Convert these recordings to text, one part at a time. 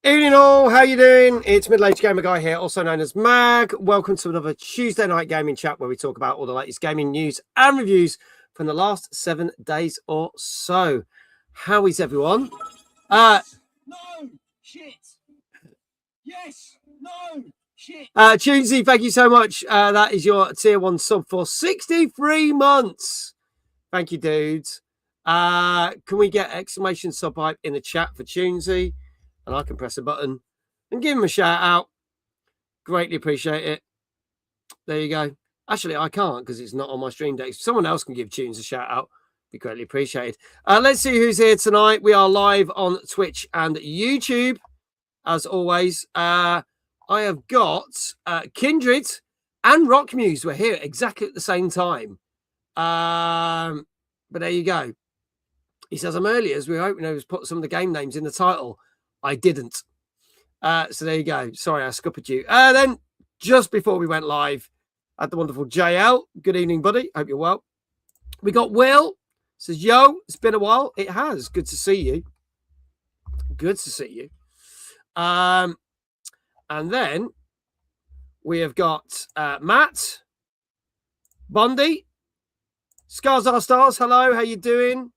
Evening all, how you doing? It's Middle-Aged Gamer Guy here, also known as Mag. Welcome to another Tuesday night gaming chat where we talk about all the latest gaming news and reviews from the last 7 days or so. How is everyone? No! Shit! Yes! No! Shit! Tunesy, thank you so much. That is your tier 1 sub for 63 months. Thank you, dudes. Can we get exclamation sub hype in the chat for Tunesy? And I can press a button and give him a shout out. Greatly appreciate it. There you go. Actually, I can't because it's not on my stream deck. If someone else can give Tunes a shout out, be greatly appreciated. Let's see who's here tonight. We are live on Twitch and YouTube, as always. I have got Kindred and Rock Muse. We're here exactly at the same time. But there you go. He says, I'm early as we were hoping I was put some of the game names in the title. I didn't. So there you go. Sorry, I scuppered you. Then just before we went live, I had the wonderful JL. Good evening, buddy. Hope you're well. We got Will. Says, yo, it's been a while. It has. Good to see you. Good to see you. And then we have got Matt, Bondi, Scars Are Stars. Hello, how you doing?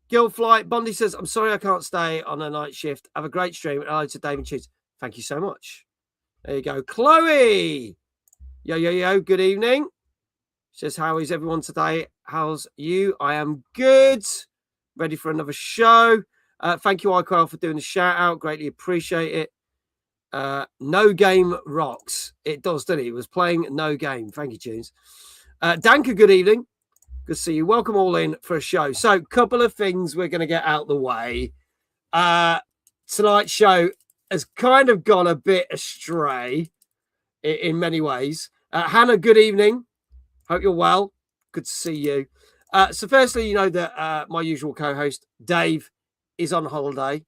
Gilflight. Bondi says, I'm sorry I can't stay on a night shift. Have a great stream. Hello to David Cheese. Thank you so much. There you go. Chloe. Yo. Good evening. Says, how is everyone today? How's you? I am good. Ready for another show. Thank you, IQL, for doing the shout out. Greatly appreciate it. No Game rocks. It does, doesn't it? It was playing No Game. Thank you, Tunes. Danka, good evening. Good to see you. Welcome all in for a show. So, couple of things we're going to get out the way. Tonight's show has kind of gone a bit astray in many ways. Hannah, good evening. Hope you're well. Good to see you. So, firstly, you know that my usual co-host, Dave, is on holiday.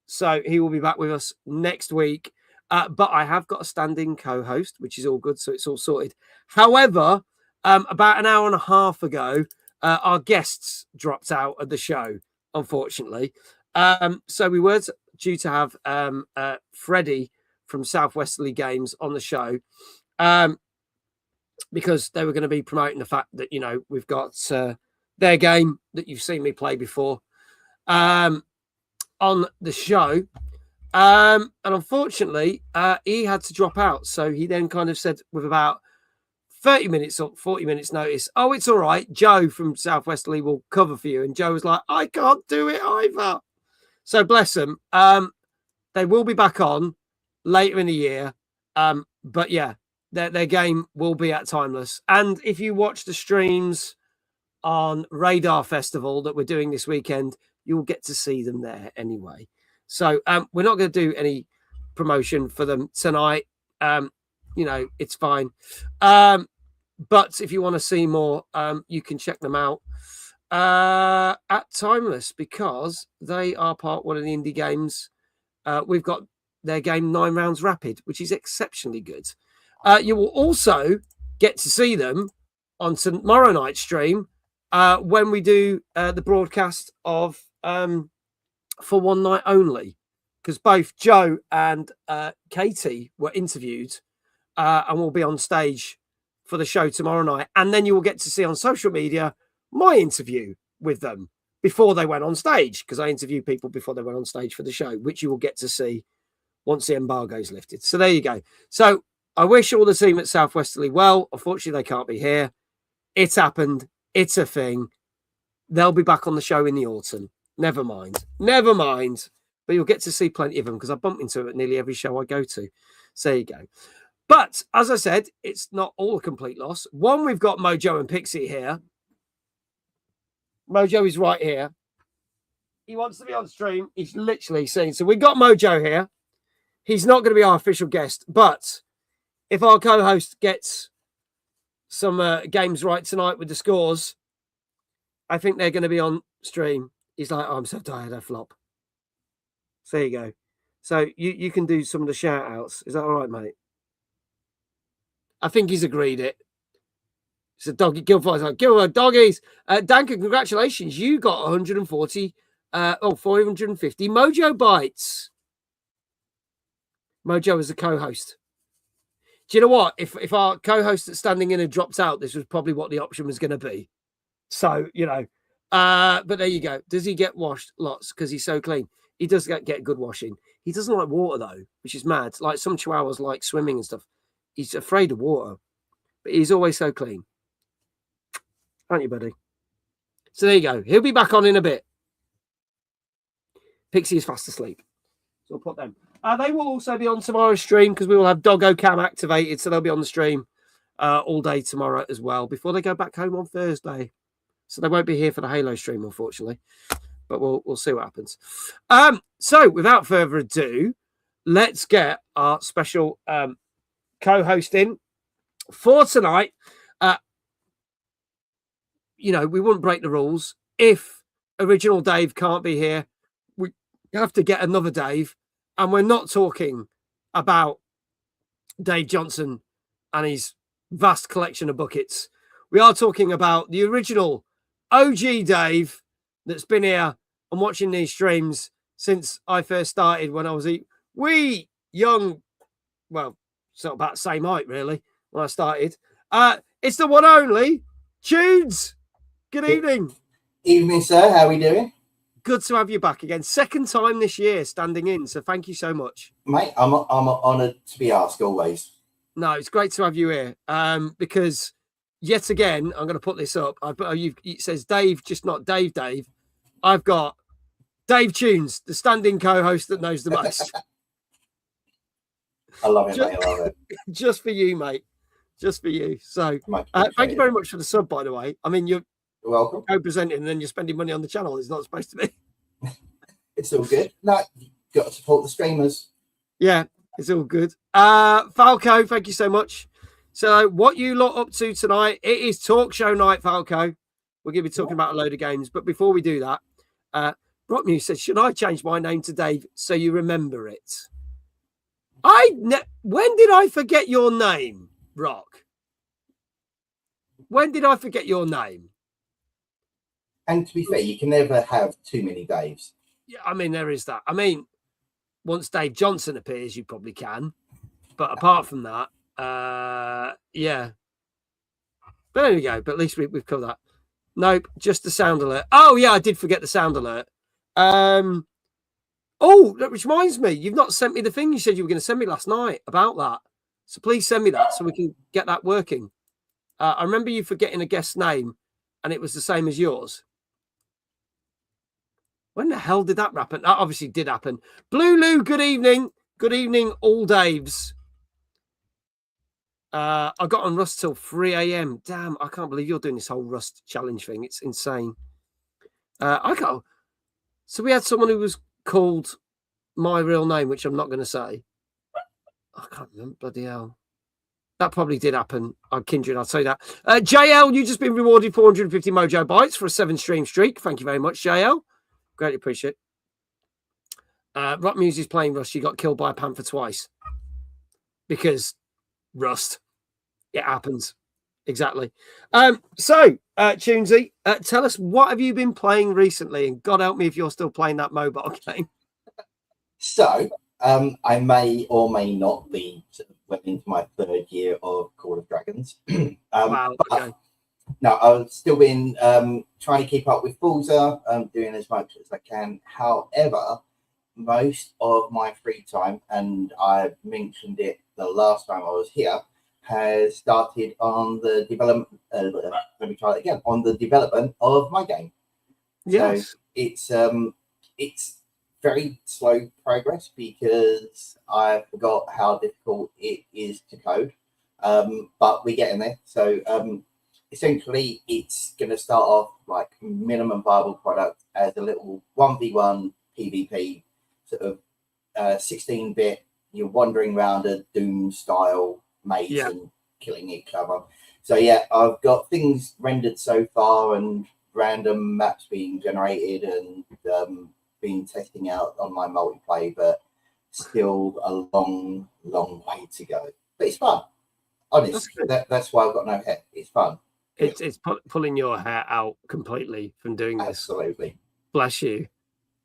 So, he will be back with us next week. But I have got a standing co-host, which is all good. So, it's all sorted. However, about an hour and a half ago, our guests dropped out of the show, unfortunately. So we were due to have Freddie from South Westerly Games on the show because they were going to be promoting the fact that, you know, we've got their game that you've seen me play before on the show. And unfortunately, he had to drop out. So he then kind of said with about 30 minutes or 40 minutes notice, oh, it's all right. Joe from South Westerly will cover for you. And Joe was like, I can't do it either. So bless them. They will be back on later in the year. But yeah, their game will be at Timeless. And if you watch the streams on Radar Festival that we're doing this weekend, you'll get to see them there anyway. So we're not going to do any promotion for them tonight. You know, it's fine. But if you want to see more, you can check them out at Timeless because they are one of the indie games. We've got their game 9 Rounds Rapid, which is exceptionally good. You will also get to see them on tomorrow night's stream when we do the broadcast of For One Night Only, because both Joe and Katie were interviewed and will be on stage for the show tomorrow night. And then you will get to see on social media my interview with them before they went on stage, because I interviewed people before they went on stage for the show, which you will get to see once the embargo is lifted. So there you go. So I wish all the team at South Westerly well. Unfortunately, they can't be here. It's happened. It's a thing. They'll be back on the show in the autumn. Never mind. But you'll get to see plenty of them because I bump into them at nearly every show I go to. So there you go. But as I said, it's not all a complete loss. One, we've got Mojo and Pixie here. Mojo is right here. He wants to be on stream. He's literally saying, so we've got Mojo here. He's not going to be our official guest, but if our co-host gets some games right tonight with the scores, I think they're going to be on stream. He's like, oh, I'm so tired, I flop. So there you go. So you can do some of the shout outs. Is that all right, mate? I think he's agreed it. It's a doggy. Gilfly's like, Gilfly, doggies. Danka, congratulations. You got 450 Mojo Bites. Mojo as a co-host. Do you know what? If our co-host that's standing in had dropped out, this was probably what the option was going to be. So, you know, but there you go. Does he get washed? Lots, because he's so clean. He does get good washing. He doesn't like water, though, which is mad. Like some chihuahuas like swimming and stuff. He's afraid of water, but he's always so clean. Aren't you, buddy? So there you go. He'll be back on in a bit. Pixie is fast asleep. So we'll put them. They will also be on tomorrow's stream because we will have Doggo Cam activated. So they'll be on the stream all day tomorrow as well before they go back home on Thursday. So they won't be here for the Halo stream, unfortunately. But we'll see what happens. So without further ado, let's get our special co-host in for tonight. You know, we wouldn't break the rules. If original Dave can't be here, we have to get another Dave. And we're not talking about Dave Johnson and his vast collection of buckets. We are talking about the original OG Dave that's been here and watching these streams since I first started when I was a wee young, well, sort of about the same height, really, when I started. It's the one only, Tunes. Good evening. Evening, sir. How are we doing? Good to have you back again. Second time this year standing in, so thank you so much. Mate, I'm honoured to be asked always. No, it's great to have you here because yet again, I'm going to put this up. It says Dave, just not Dave. I've got Dave Tunes, the standing co-host that knows the most. I love it, mate. I love it. Just for you, mate. Just for you. So thank you very much for the sub, by the way. I mean, you're welcome. Co-presenting and then you're spending money on the channel. It's not supposed to be. It's all good. No, you've got to support the streamers. Yeah, it's all good. Falco, thank you so much. So what you lot up to tonight? It is talk show night, Falco. We're going to be talking about a load of games. But before we do that, Brock Muse says, should I change my name to Dave so you remember it? When did I forget your name, Brock? When did I forget your name? And to be fair, you can never have too many Daves. Yeah, I mean, there is that. I mean, once Dave Johnson appears, you probably can. But apart from that, yeah. But there we go. But at least we've covered that. Nope, just the sound alert. Oh, yeah, I did forget the sound alert. Oh, that reminds me. You've not sent me the thing you said you were going to send me last night about that. So please send me that so we can get that working. I remember you forgetting a guest's name, and it was the same as yours. When the hell did that happen? That obviously did happen. Blue Lou, good evening. Good evening, all Daves. I got on Rust till 3 a.m. Damn, I can't believe you're doing this whole Rust challenge thing. It's insane. So we had someone who was called my real name, which I'm not going to say. I can't remember. Bloody hell. That probably did happen. I'm Kindred, I'll say that. JL, you've just been rewarded 450 Mojo Bytes for a 7-stream streak. Thank you very much, JL. Greatly appreciate it. Rock Muse is playing Rust. You got killed by a panther twice. Because Rust. It happens. Exactly. So, Tunesy, tell us, what have you been playing recently? And God help me if you're still playing that mobile game. So, I may or may not be went into my 3rd year of Call of Dragons. Wow. Okay. No, I've still been trying to keep up with Forza, doing as much as I can. However, most of my free time, and I mentioned it the last time I was here, has started on the development. Let me try that again. On the development of my game. Yes. So it's very slow progress because I forgot how difficult it is to code. But we're getting there. So essentially, it's going to start off like minimum viable product as a little 1v1 PvP sort of 16-bit. You're wandering around a Doom style maze and killing each other. So yeah, I've got things rendered so far and random maps being generated and been testing out on my multiplayer, but still a long way to go. But it's fun. Honestly, that's why I've got no hair. It's fun. It's pulling your hair out completely from doing this. Absolutely. Bless you.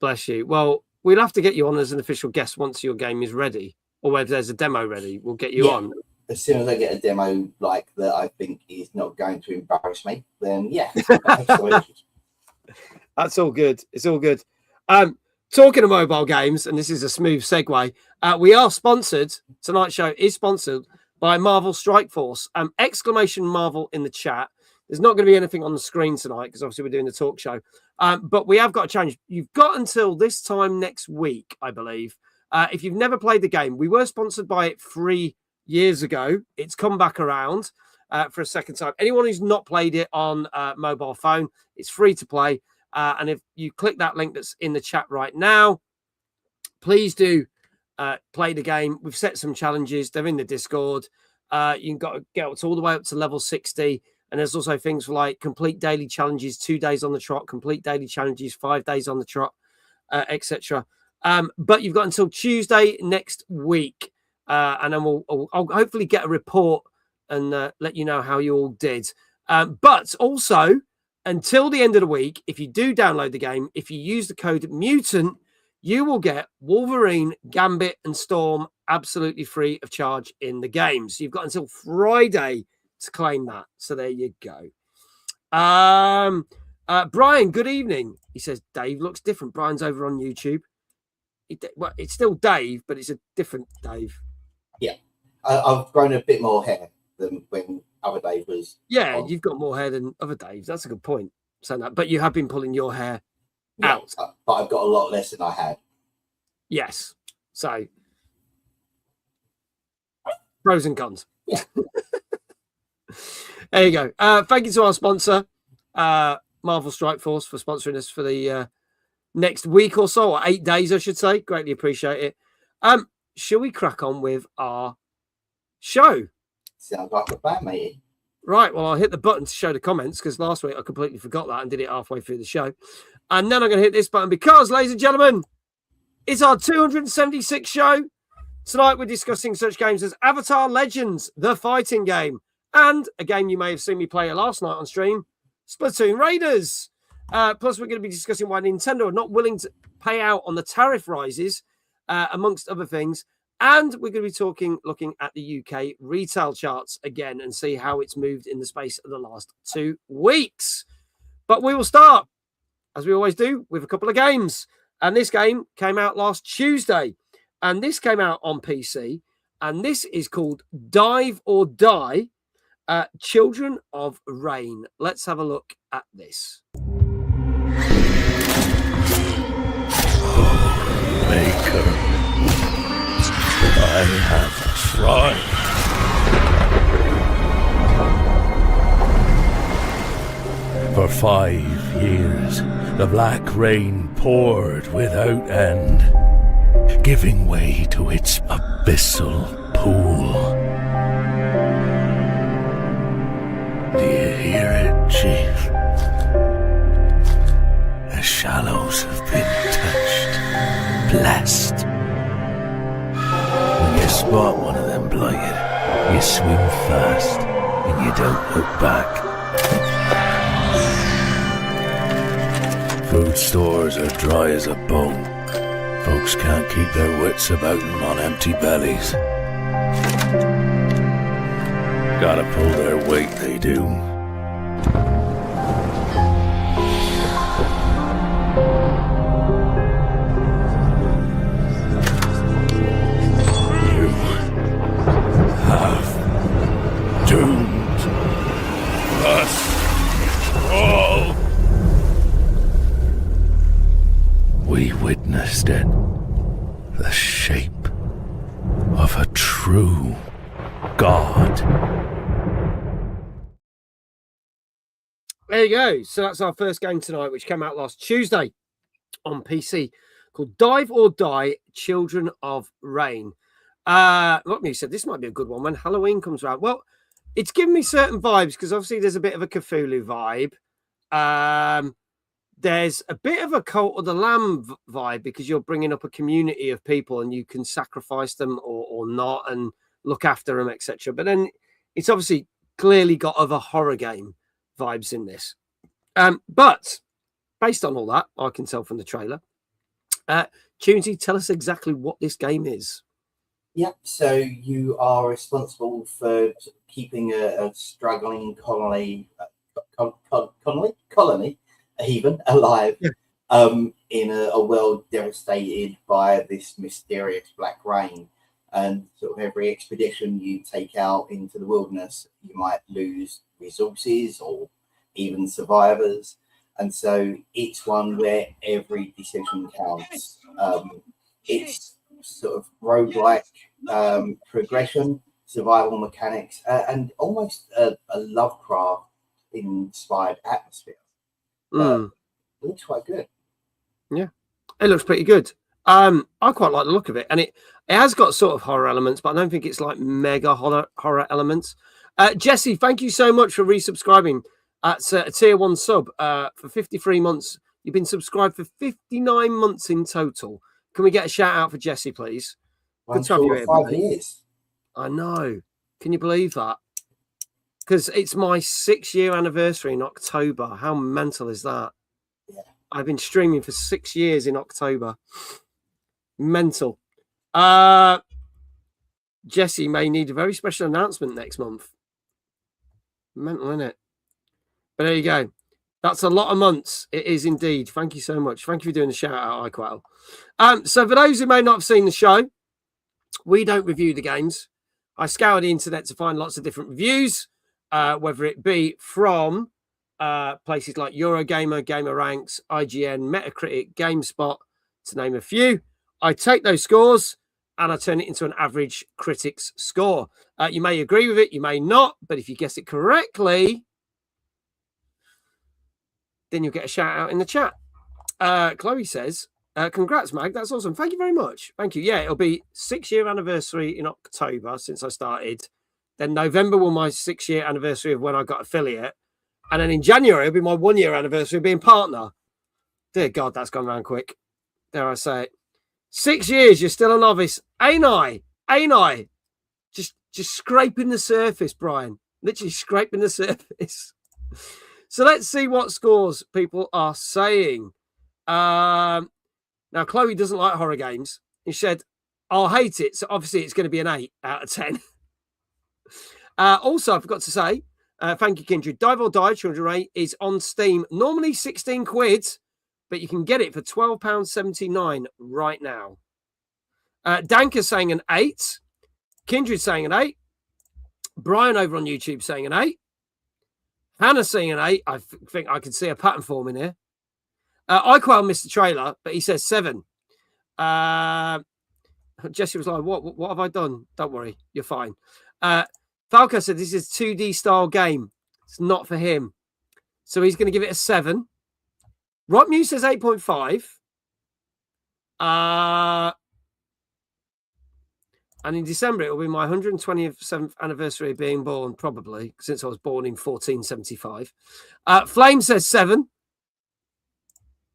Bless you. Well, we'll have to get you on as an official guest once your game is ready. or whether there's a demo ready, we'll get you on. As soon as I get a demo like that, I think is not going to embarrass me. Then yeah, absolutely. That's all good. It's all good. Talking of mobile games, and this is a smooth segue, we are sponsored. Tonight's show is sponsored by Marvel Strike Force. Exclamation Marvel in the chat. There's not going to be anything on the screen tonight because obviously we're doing the talk show. But we have got a challenge. You've got until this time next week, I believe. If you've never played the game, we were sponsored by it 3 years ago. It's come back around for a second time. Anyone who's not played it on mobile phone, it's free to play. And if you click that link that's in the chat right now, please do play the game. We've set some challenges. They're in the Discord. You can get all the way up to level 60. And there's also things like complete daily challenges, 2 days on the trot, complete daily challenges, 5 days on the trot, etc. But you've got until Tuesday next week. And then I'll hopefully get a report and let you know how you all did. But also, until the end of the week, if you do download the game, if you use the code MUTANT, you will get Wolverine, Gambit, and Storm absolutely free of charge in the game. So you've got until Friday to claim that. So there you go. Brian, good evening. He says Dave looks different. Brian's over on YouTube. It's still Dave, but it's a different Dave. Yeah, I've grown a bit more hair than when other Dave was. Yeah, on. You've got more hair than other Daves. That's a good point. Saying that, but you have been pulling your hair out. But I've got a lot less than I had. Yes. So pros and cons. Yeah. There you go. Thank you to our sponsor, Marvel Strike Force, for sponsoring us for the next week or so, or 8 days, I should say. Greatly appreciate it. Shall we crack on with our show? Sounds like a plan, mate. Right. Well, I'll hit the button to show the comments because last week I completely forgot that and did it halfway through the show. And then I'm going to hit this button because, ladies and gentlemen, it's our 276th show. Tonight we're discussing such games as Avatar Legends, the fighting game, and a game you may have seen me play last night on stream, Splatoon Raiders. Plus, we're going to be discussing why Nintendo are not willing to pay out on the tariff rises, amongst other things. And we're going to be looking at the UK retail charts again and see how it's moved in the space of the last 2 weeks. But we will start, as we always do, with a couple of games. And this game came out last Tuesday. And this came out on PC. And this is called Dive or Die, Children of Rain. Let's have a look at this. Maker, I have tried. For 5 years, the black rain poured without end, giving way to its abyssal pool. Do you hear it, Chief? The shallows have been touched, blessed. When you spot one of them blighted, you swim fast and you don't look back. Food stores are dry as a bone. Folks can't keep their wits about them on empty bellies. Gotta pull their weight, they do. You have doomed us all. We witnessed it. The shape of a true God. There you go. So that's our first game tonight, which came out last Tuesday on PC, called Dive or Die, Children of Rain. Like you said, this might be a good one when Halloween comes around. Well, it's given me certain vibes because obviously there's a bit of a Cthulhu vibe. There's a bit of a Cult of the Lamb vibe because you're bringing up a community of people and you can sacrifice them or not and look after them, etc. But then it's obviously clearly got other horror game vibes in this. But based on all that, I can tell from the trailer. Tunesy, tell us exactly what this game is. Yep. So you are responsible for keeping a struggling colony, colony, even alive, Yeah. In a world devastated by this mysterious black rain. And sort of every expedition you take out into the wilderness, you might lose resources or even survivors. And so it's one where every decision counts. It's sort of roguelike progression, survival mechanics, and almost a Lovecraft inspired atmosphere. Mm. It looks quite good. Yeah, it looks pretty good. I quite like the look of it, and it has got sort of horror elements, but I don't think it's like mega horror elements. Jesse, thank you so much for resubscribing. It's a tier 1 sub for 53 months. You've been subscribed for 59 months in total. Can we get a shout out for Jesse, please? Well, Good to have you here, 5 mate. years. I know. Can you believe that? Because it's my 6-year anniversary in October. How mental is that? Yeah. I've been streaming for 6 years in October. Mental. Jesse may need a very special announcement next month. Mental, isn't it? But there you go. That's a lot of months. It is indeed. Thank you so much. Thank you for doing the shout out, iQuell. So for those who may not have seen the show, we don't review the games. I scour the internet to find lots of different reviews, whether it be from places like Eurogamer, GamerRanks, IGN, Metacritic, GameSpot, to name a few. I take those scores and I turn it into an average critics score. You may agree with it, you may not, but if you guess it correctly, then you'll get a shout out in the chat. Chloe says, congrats, Mag. That's awesome. Thank you very much. Thank you. Yeah, it'll be 6-year anniversary in October since I started. Then November will my 6-year anniversary of when I got affiliate. And then in January, it'll be my 1-year anniversary of being partner. Dear God, that's gone round quick. Dare I say it. 6 years, you're still a novice. Ain't I? Ain't I? Just scraping the surface, Brian. Literally scraping the surface. So let's see what scores people are saying. Now, Chloe doesn't like horror games. She said, I'll hate it. So obviously it's going to be an 8 out of 10. Also, I forgot to say, thank you, Kindred. Dive or Die, Children Ray, is on Steam. Normally 16 quid, but you can get it for £12.79 right now. Danker's saying an 8. Kindred saying an 8. Brian over on YouTube saying an 8. Hannah saying an 8. I think I can see a pattern forming here. iQuell missed the trailer, but he says 7. Jesse was like, what have I done? Don't worry, you're fine. Falco said this is a 2D style game. It's not for him. So he's going to give it a 7. Rock Muse says 8.5. And in December, it will be my 127th anniversary of being born, probably, since I was born in 1475. Flame says 7.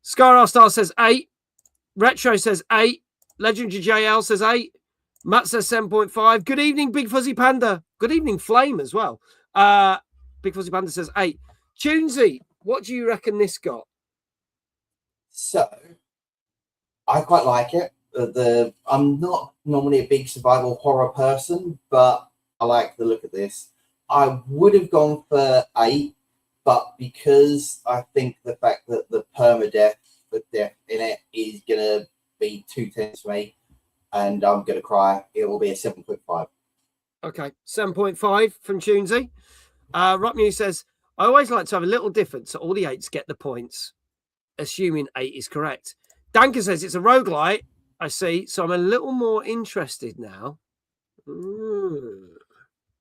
Scar Star says 8. Retro says 8. Legendary JL says 8. Matt says 7.5. Good evening, Big Fuzzy Panda. Good evening, Flame, as well. Big Fuzzy Panda says 8. Tunesy, what do you reckon this got? So, I quite like it. I'm not normally a big survival horror person, but I like the look of this. I would have gone for 8, but because I think the fact that the permadeath, the death in it, is going to be too tense for me, and I'm going to cry, it will be a 7.5. Okay, 7.5 from Tunesy. Rockmew says, I always like to have a little difference so all the 8s get the points, assuming 8 is correct. Danker says it's a roguelite. I see, so I'm a little more interested now.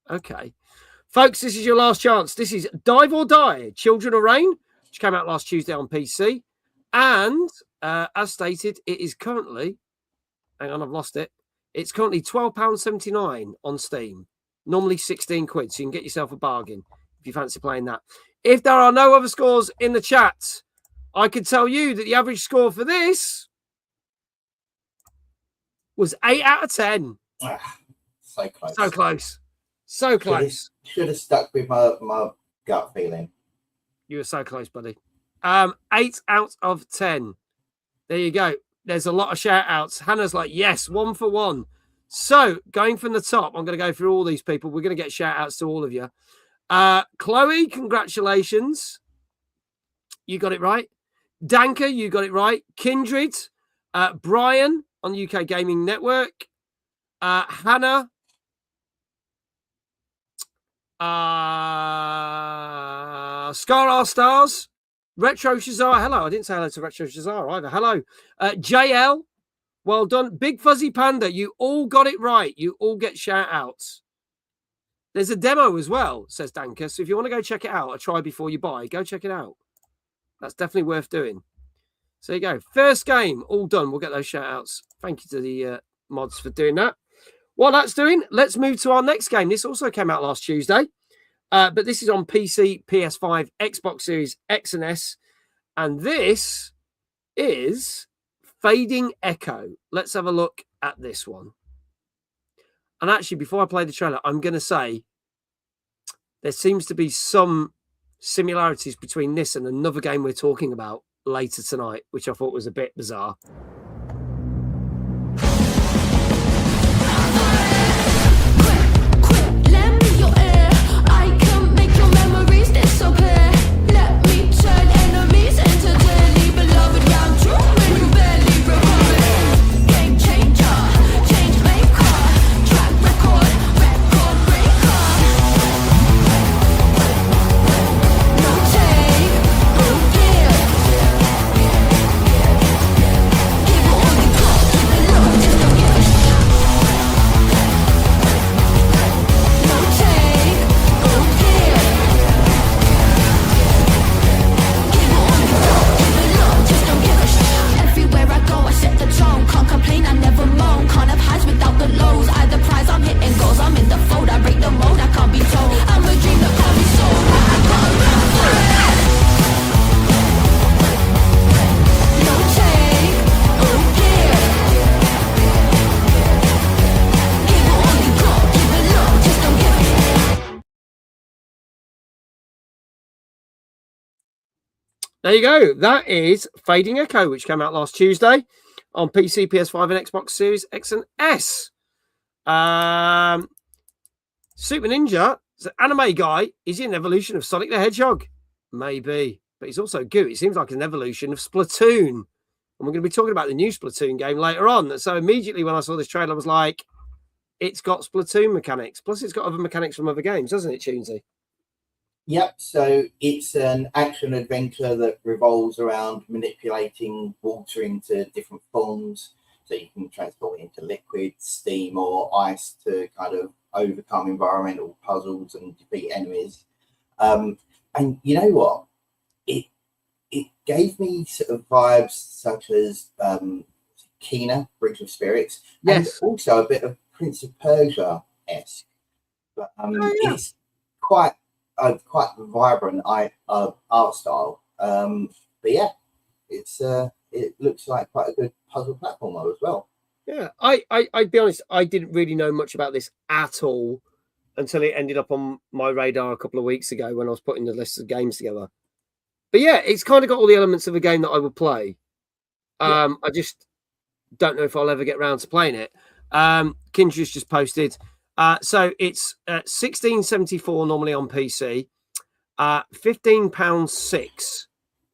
Okay. Folks, this is your last chance. This is Dive or Die, Children of Rain, which came out last Tuesday on PC. And as stated, it is currently, hang on, I've lost it. It's currently £12.79 on Steam. Normally 16 quid, so you can get yourself a bargain if you fancy playing that. If there are no other scores in the chat, I could tell you that the average score for this was 8 out of 10. So close. So close. So close. Should have stuck with my gut feeling. You were so close, buddy. 8 out of 10. There you go. There's a lot of shout outs. Hannah's like, yes, 1 for 1. So going from the top, I'm going to go through all these people. We're going to get shout outs to all of you. Chloe, congratulations. You got it right. Danka, you got it right. Kindred, Brian on the UK Gaming Network, Hannah, Scar R Stars, Retro Shazar. Hello, I didn't say hello to Retro Shazar either. Hello, JL. Well done. Big Fuzzy Panda, you all got it right. You all get shout outs. There's a demo as well, says Danka. So if you want to go check it out, a try before you buy, go check it out. That's definitely worth doing. So there you go. First game, all done. We'll get those shout outs. Thank you to the mods for doing that. While that's doing, let's move to our next game. This also came out last Tuesday, but this is on PC, PS5, Xbox Series X and S. And this is Fading Echo. Let's have a look at this one. And actually, before I play the trailer, I'm going to say there seems to be some similarities between this and another game we're talking about later tonight, which I thought was a bit bizarre. There you go. That is Fading Echo, which came out last Tuesday on PC, PS5, and Xbox Series X and S. Super Ninja, the anime guy, is he an evolution of Sonic the Hedgehog? Maybe, but he's also good. It seems like an evolution of Splatoon. And we're going to be talking about the new Splatoon game later on. So immediately when I saw this trailer, I was like, it's got Splatoon mechanics. Plus, it's got other mechanics from other games, doesn't it, Tunesy? Yep, so it's an action adventure that revolves around manipulating water into different forms. So you can transport it into liquid, steam, or ice to kind of overcome environmental puzzles and defeat enemies. And you know what? It gave me sort of vibes such as Kena, Bridge of Spirits, yes, and also a bit of Prince of Persia-esque. But it's quite vibrant art style. But yeah, it looks like quite a good puzzle platformer as well. Yeah, I'd be honest, I didn't really know much about this at all until it ended up on my radar a couple of weeks ago when I was putting the list of games together. But yeah, it's kind of got all the elements of a game that I would play. I just don't know if I'll ever get around to playing it. Kindred's just posted. So it's $16.74 normally on PC, £15.06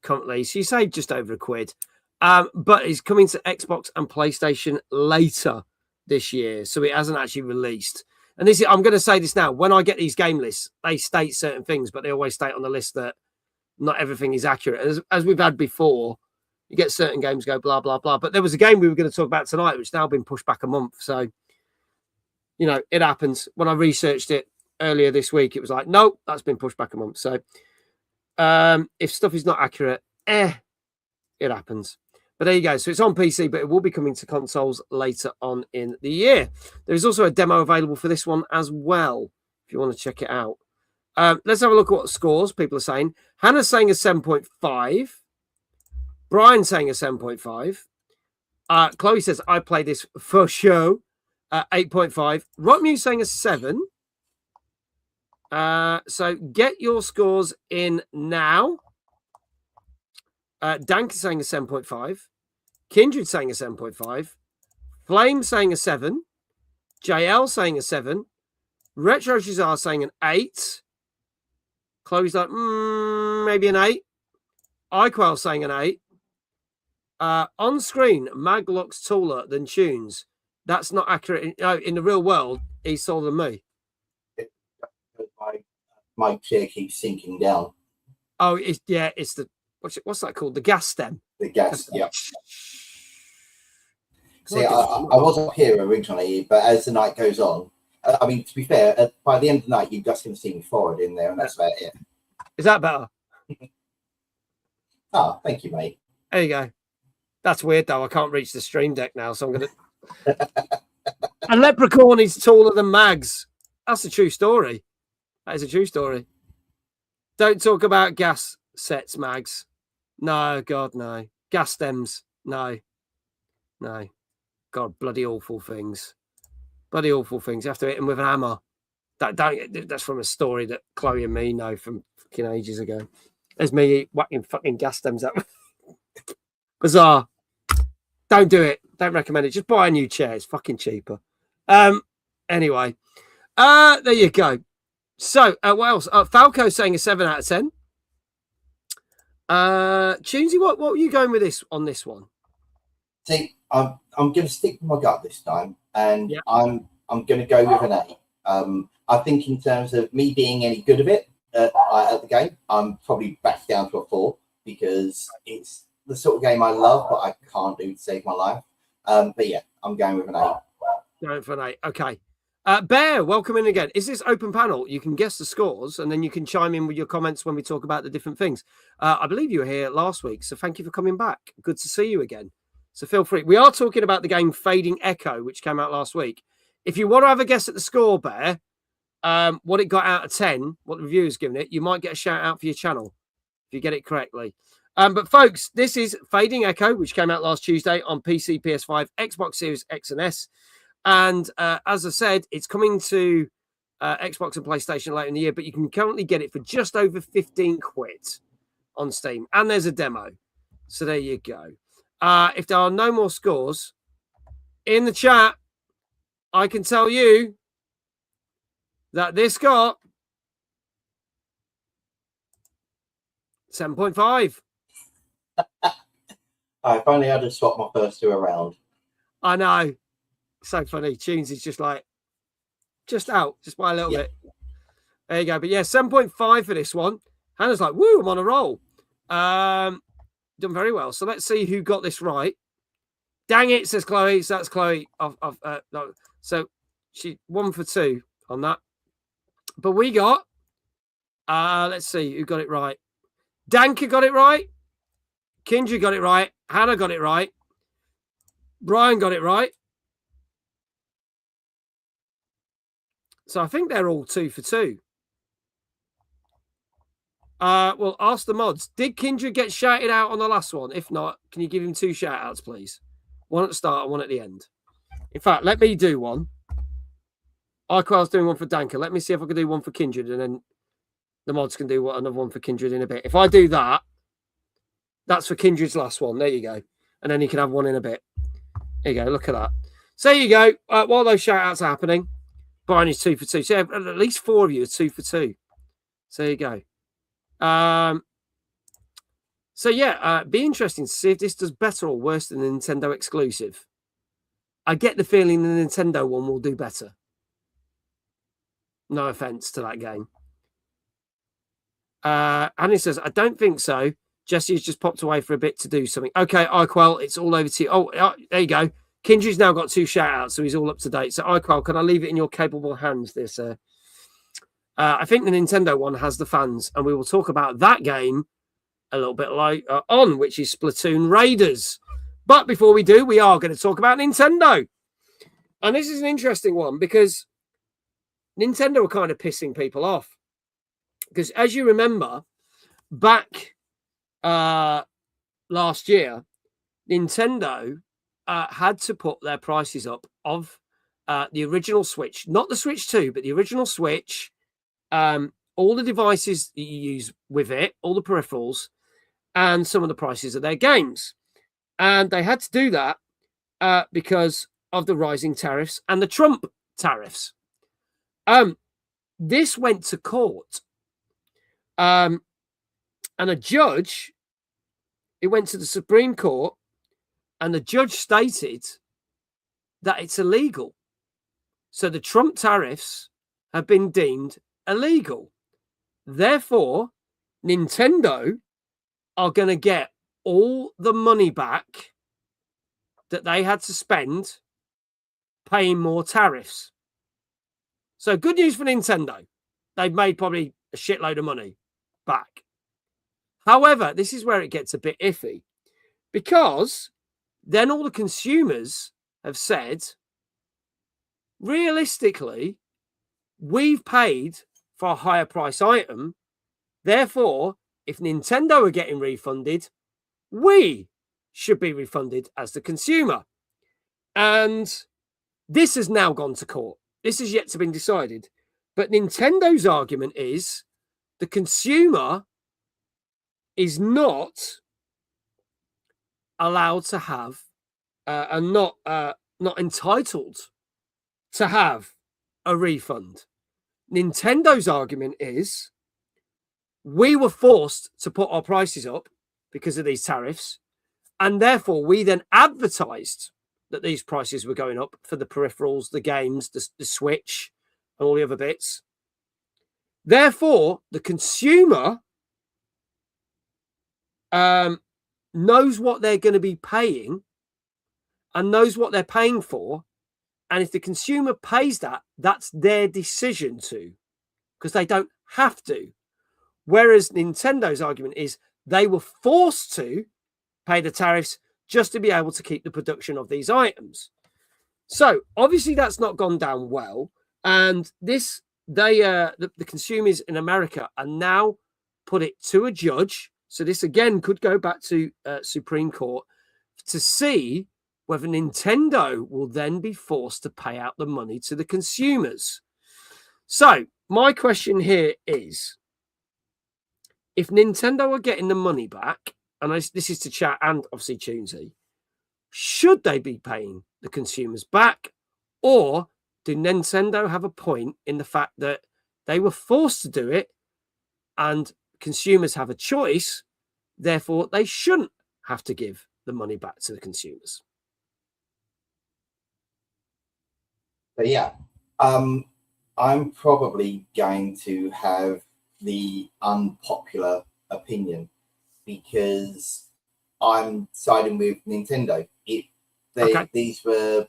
currently. So you save just over £1. But it's coming to Xbox and PlayStation later this year, so it hasn't actually released. And this is, I'm going to say this now. When I get these game lists, they state certain things, but they always state on the list that not everything is accurate. As we've had before, you get certain games go blah blah blah. But there was a game we were going to talk about tonight, which now been pushed back a month. So you know, it happens. When I researched it earlier this week, it was like, no, that's been pushed back a month. So if stuff is not accurate, it happens. But there you go. So it's on PC, but it will be coming to consoles later on in the year. There is also a demo available for this one as well, if you want to check it out. Let's have a look at what scores people are saying. Hannah's saying a 7.5. Brian's saying a 7.5. Chloe says, I play this for show. 8.5. Rockmew's saying a 7. So get your scores in now. Dank is saying a 7.5. Kindred saying a 7.5. Flame saying a 7. JL saying a 7. Retro Shazar saying an 8. Chloe's like, maybe an 8. iQuell saying an 8. On screen, Mag looks taller than Tunes. That's not accurate. In the real world, he's taller than me. My chair keeps sinking down. Oh, it's the what's that called? The gas stem. The gas, yeah. See, I was up here originally, but as the night goes on, I mean, to be fair, by the end of the night, you're just going to see me forward in there, and that's about it. Is that better? Oh, thank you, mate. There you go. That's weird, though. I can't reach the stream deck now, so I'm going to... A leprechaun is taller than Mags. That's a true story. That is a true story. Don't talk about gas sets, Mags. No, God, no. Gas stems. No. No. God, bloody awful things. Bloody awful things. You have to hit them with an hammer. That's from a story that Chloe and me know from fucking ages ago. There's me whacking fucking gas stems up. Bizarre. Don't do it. Don't recommend it. Just buy a new chair. It's fucking cheaper. Anyway. There you go. So, what else? Falco saying a 7 out of 10. Tunesy, what were you going with this on this one? See, I'm going to stick with my gut this time, and yeah. I'm going to go with an 8. I think in terms of me being any good of it at the game, I'm probably back down to a 4 because it's the sort of game I love, but I can't do to save my life. But yeah, I'm going with an 8. Going for an 8. Okay. Bear, welcome in again. Is this open panel? You can guess the scores and then you can chime in with your comments when we talk about the different things. I believe you were here last week, so thank you for coming back. Good to see you again. So feel free. We are talking about the game Fading Echo, which came out last week. If you want to have a guess at the score, Bear, what it got out of 10, what the reviewer's given it, you might get a shout out for your channel if you get it correctly. But folks, this is Fading Echo, which came out last Tuesday on PC, PS5, Xbox Series X and S. And as I said, it's coming to Xbox and PlayStation later in the year, but you can currently get it for just over 15 quid on Steam. And there's a demo. So there you go. If there are no more scores in the chat, I can tell you that this got 7.5. I finally had to swap my first 2 around. I know. So funny. Tunes is just like, just out, just by a little bit. There you go. But yeah, 7.5 for this one. Hannah's like, woo, I'm on a roll. Done very well. So let's see who got this right. Dang it, says Chloe. So that's Chloe. No. So she 1 for 2 on that. But we got, let's see who got it right. Danka got it right. Kindred got it right. Hannah got it right. Brian got it right. So I think they're all 2 for 2. Well, ask the mods. Did Kindred get shouted out on the last one? If not, can you give him 2 shout outs, please? One at the start and one at the end. In fact, let me do one. iQuell's doing one for Danka. Let me see if I can do one for Kindred, and then the mods can do another one for Kindred in a bit. If I do that, that's for Kindred's last one. There you go. And then you can have one in a bit. There you go. Look at that. So there you go. While those shout outs are happening, Brian is 2 for 2. So at least 4 of you are 2 for 2. So there you go. So yeah, be interesting to see if this does better or worse than the Nintendo exclusive. I get the feeling the Nintendo one will do better. No offense to that game. Annie says, I don't think so. Jesse's just popped away for a bit to do something. Okay, iQuell, it's all over to you. Oh, there you go. Kindred's now got 2 shout-outs, so he's all up to date. So, iQuell, can I leave it in your capable hands, dear sir? I think the Nintendo one has the fans, and we will talk about that game a little bit later on, which is Splatoon Raiders. But before we do, we are going to talk about Nintendo. And this is an interesting one, because Nintendo are kind of pissing people off. Because as you remember, back last year, Nintendo had to put their prices up of the original Switch, not the Switch 2, but the original Switch, all the devices that you use with it, all the peripherals, and some of the prices of their games. And they had to do that because of the rising tariffs and the Trump tariffs. This went to court. And a judge, it went to the Supreme Court, and the judge stated that it's illegal. So the Trump tariffs have been deemed illegal. Therefore, Nintendo are going to get all the money back that they had to spend paying more tariffs. So good news for Nintendo. They've made probably a shitload of money back. However, this is where it gets a bit iffy, because then all the consumers have said, realistically, we've paid for a higher price item. Therefore, if Nintendo are getting refunded, we should be refunded as the consumer. And this has now gone to court. This is yet to be decided. But Nintendo's argument is the consumer is not allowed to have and not entitled to have a refund. Nintendo's argument is we were forced to put our prices up because of these tariffs, and therefore we then advertised that these prices were going up for the peripherals, the games, the Switch, and all the other bits. Therefore, the consumer knows what they're going to be paying and knows what they're paying for. And if the consumer pays that, that's their decision to, because they don't have to. Whereas Nintendo's argument is they were forced to pay the tariffs just to be able to keep the production of these items. So obviously that's not gone down well. And this, the consumers in America are now put it to a judge. So this again could go back to Supreme Court to see whether Nintendo will then be forced to pay out the money to the consumers. So my question here is, if Nintendo are getting the money back, and this is to chat and obviously Tunesy, should they be paying the consumers back? Or do Nintendo have a point in the fact that they were forced to do it and consumers have a choice, therefore they shouldn't have to give the money back to the consumers? But yeah, I'm probably going to have the unpopular opinion because I'm siding with Nintendo. These were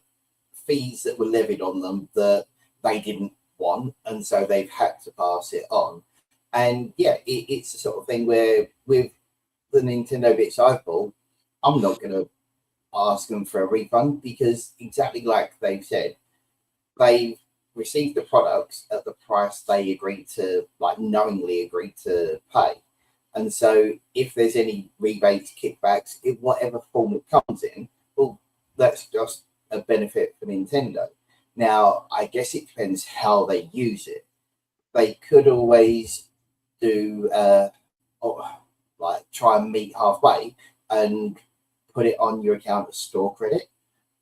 fees that were levied on them that they didn't want, and so they've had to pass it on. And yeah, it's the sort of thing where with the Nintendo bits I've bought, I'm not going to ask them for a refund because exactly like they've said, they've received the products at the price they agreed to, like knowingly agreed to pay. And so if there's any rebates, kickbacks, in whatever form it comes in, well, that's just a benefit for Nintendo. Now, I guess it depends how they use it. They could always do, like try and meet halfway and put it on your account as store credit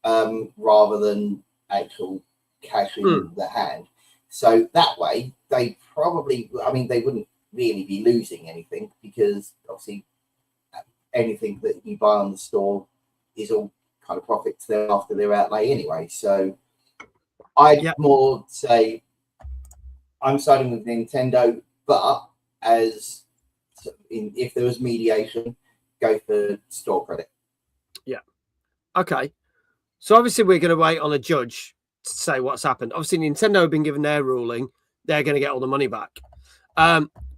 rather than actual cash in the hand. So that way, they probably, they wouldn't really be losing anything because obviously anything that you buy on the store is all kind of profit to them after their outlay anyway. So I'd more say I'm siding with Nintendo, but if there was mediation, go for store credit. Yeah. Okay. So obviously we're going to wait on a judge to say what's happened. Obviously Nintendo have been given their ruling. They're going to get all the money back.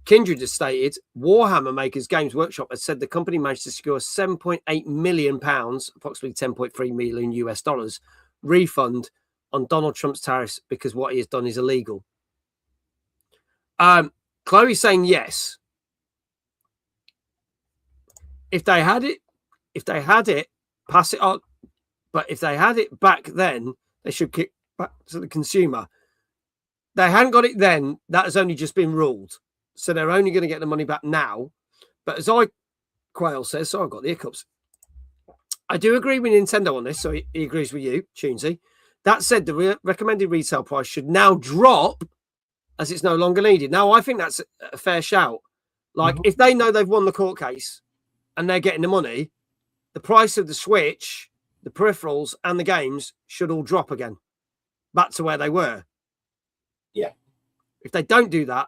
Kindred has stated Warhammer makers Games Workshop has said the company managed to secure £7.8 million, approximately 10.3 million US dollars, refund on Donald Trump's tariffs because what he has done is illegal. Chloe's saying yes. If they had it, pass it on. But if they had it back then, they should kick back to the consumer. They hadn't got it then. That has only just been ruled. So they're only going to get the money back now. But as Quail says, so I've got the hiccups. I do agree with Nintendo on this. So he agrees with you, Tunesy. That said, the recommended retail price should now drop as it's no longer needed. Now, I think that's a fair shout. Like, if they know they've won the court case and they're getting the money, the price of the Switch, the peripherals, and the games should all drop again back to where they were. Yeah. If they don't do that,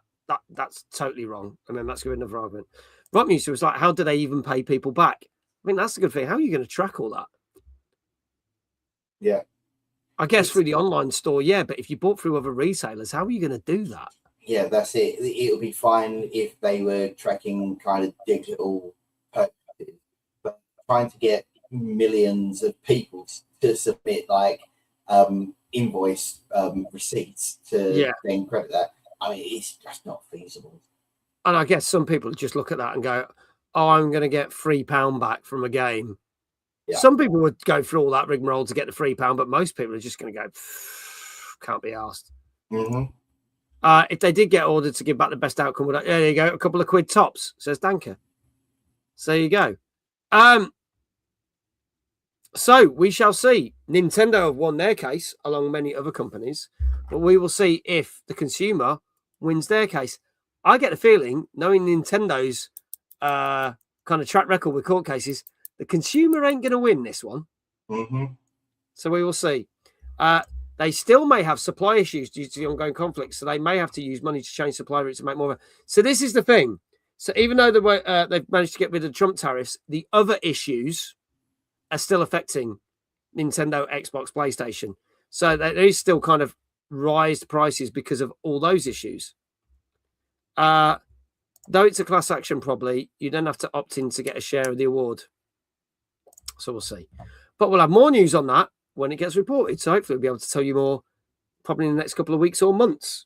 that's totally wrong. And then that's another argument. Rock Music was like, how do they even pay people back? I mean, that's a good thing. How are you going to track all that? Yeah. I guess through the online store, yeah. But if you bought through other retailers, how are you going to do that? Yeah, that's it. It would be fine if they were tracking kind of digital purchases, but trying to get millions of people to submit like invoice receipts to then credit that. I mean, it's just not feasible. And I guess some people just look at that and go, oh, I'm going to get £3 back from a game. Yeah. Some people would go through all that rigmarole to get the £3, but most people are just going to go, can't be asked. If they did get ordered to give back the best outcome, there you go, a couple of quid tops, says Danker. So there you go. So we shall see. Nintendo have won their case, along many other companies, but we will see if the consumer wins their case. I get the feeling, knowing Nintendo's kind of track record with court cases, the consumer ain't going to win this one. So we will see. They still may have supply issues due to the ongoing conflict, so they may have to use money to change supply routes to make more. So this is the thing. So even though they've managed to get rid of Trump tariffs, the other issues are still affecting Nintendo, Xbox, PlayStation. So there is still kind of raised prices because of all those issues. Though it's a class action, probably, you don't have to opt in to get a share of the award. So we'll see. But we'll have more news on that when it gets reported. So hopefully we'll be able to tell you more probably in the next couple of weeks or months.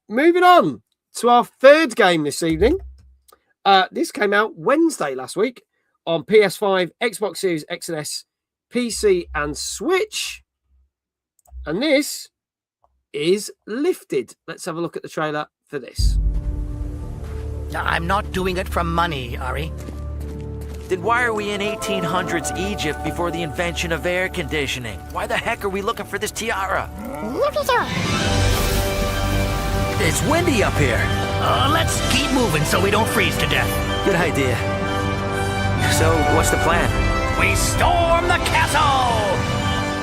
Moving on to our third game this evening. This came out Wednesday last week on PS5, Xbox Series X and S, PC and Switch. And this is Lifted. Let's have a look at the trailer for this. I'm not doing it for money, Ari. Then why are we in 1800s Egypt before the invention of air conditioning? Why the heck are we looking for this tiara? It's windy up here. Let's keep moving so we don't freeze to death. Good idea. So, what's the plan? We storm the castle!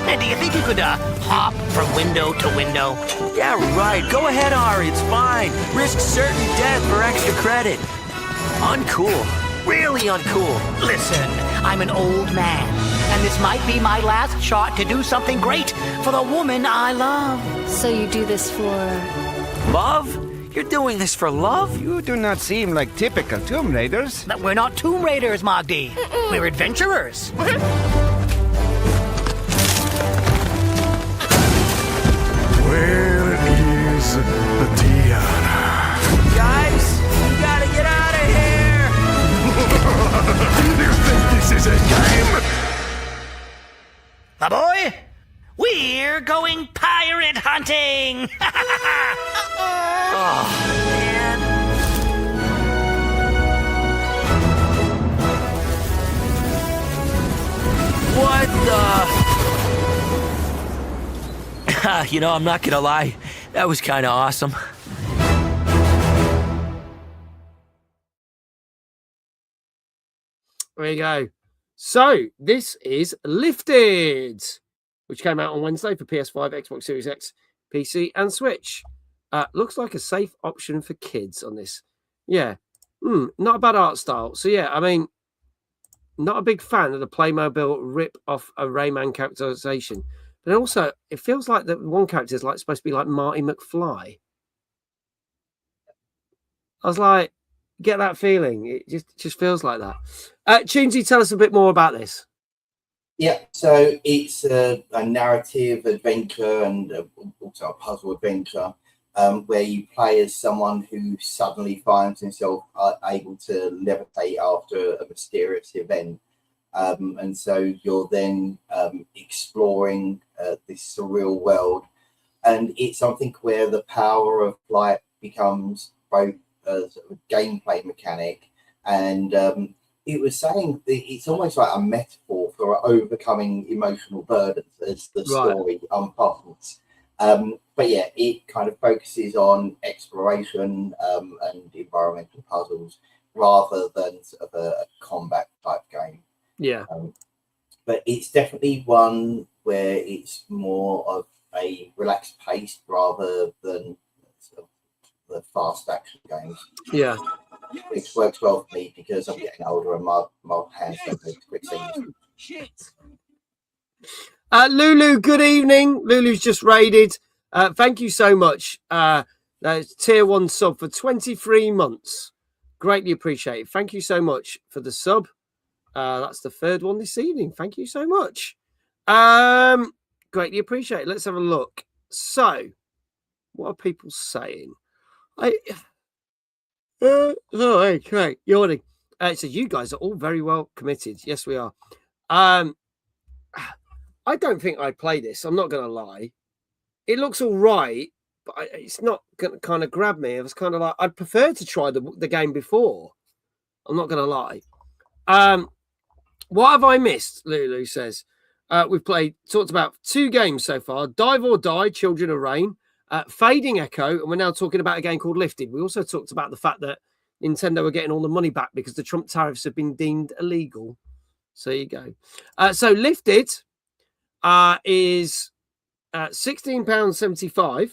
And do you think you could hop from window to window? Yeah, right. Go ahead, Ari. It's fine. Risk certain death for extra credit. Uncool. Really uncool. Listen, I'm an old man, and this might be my last shot to do something great for the woman I love. So you do this for... love? You're doing this for love? You do not seem like typical Tomb Raiders. But we're not Tomb Raiders, Magdi. We're adventurers. Where is the tiara? Guys, you gotta get out of here! You think this is a game? My boy, we're going pirate hunting! Oh, man. What the... You know, I'm not gonna lie. That was kind of awesome. There you go. So this is Lifted, which came out on Wednesday for PS5, Xbox Series X, PC, and Switch. Looks like a safe option for kids on this. Yeah. Not a bad art style. So yeah, I mean, not a big fan of the Playmobil rip off a Rayman characterization. But also, it feels like that one character is like supposed to be like Marty McFly. I was like, get that feeling. It just feels like that. Tunesy, tell us a bit more about this. Yeah, so it's a narrative adventure and also a puzzle adventure where you play as someone who suddenly finds himself able to levitate after a mysterious event. And so you're then exploring this surreal world. And it's something where the power of flight becomes both a sort of gameplay mechanic and it was saying that it's almost like a metaphor for overcoming emotional burdens as the Right. story unfolds. But yeah, it kind of focuses on exploration and environmental puzzles rather than sort of a combat type game. Yeah. But it's definitely one where it's more of a relaxed pace rather than sort of the fast action games. Yeah. Which works well for me because I'm getting older and my hands don't move quick things. No, shit. Lulu, good evening. Lulu's just raided. Thank you so much. That's tier 1 sub for 23 months. Greatly appreciated. Thank you so much for the sub. That's the third one this evening. Thank you so much. Greatly appreciated. Let's have a look. So, what are people saying? Okay, yawning. So you guys are all very well committed. Yes, we are. I don't think I'd play this. I'm not going to lie. It looks all right, but it's not going to kind of grab me. It was kind of like, I'd prefer to try the game before. I'm not going to lie. What have I missed? Lulu says. We've talked about 2 games so far. Dive or Die, Children of Rain. Fading Echo, and we're now talking about a game called Lifted. We also talked about the fact that Nintendo are getting all the money back because the Trump tariffs have been deemed illegal. So there you go. So Lifted is £16.75.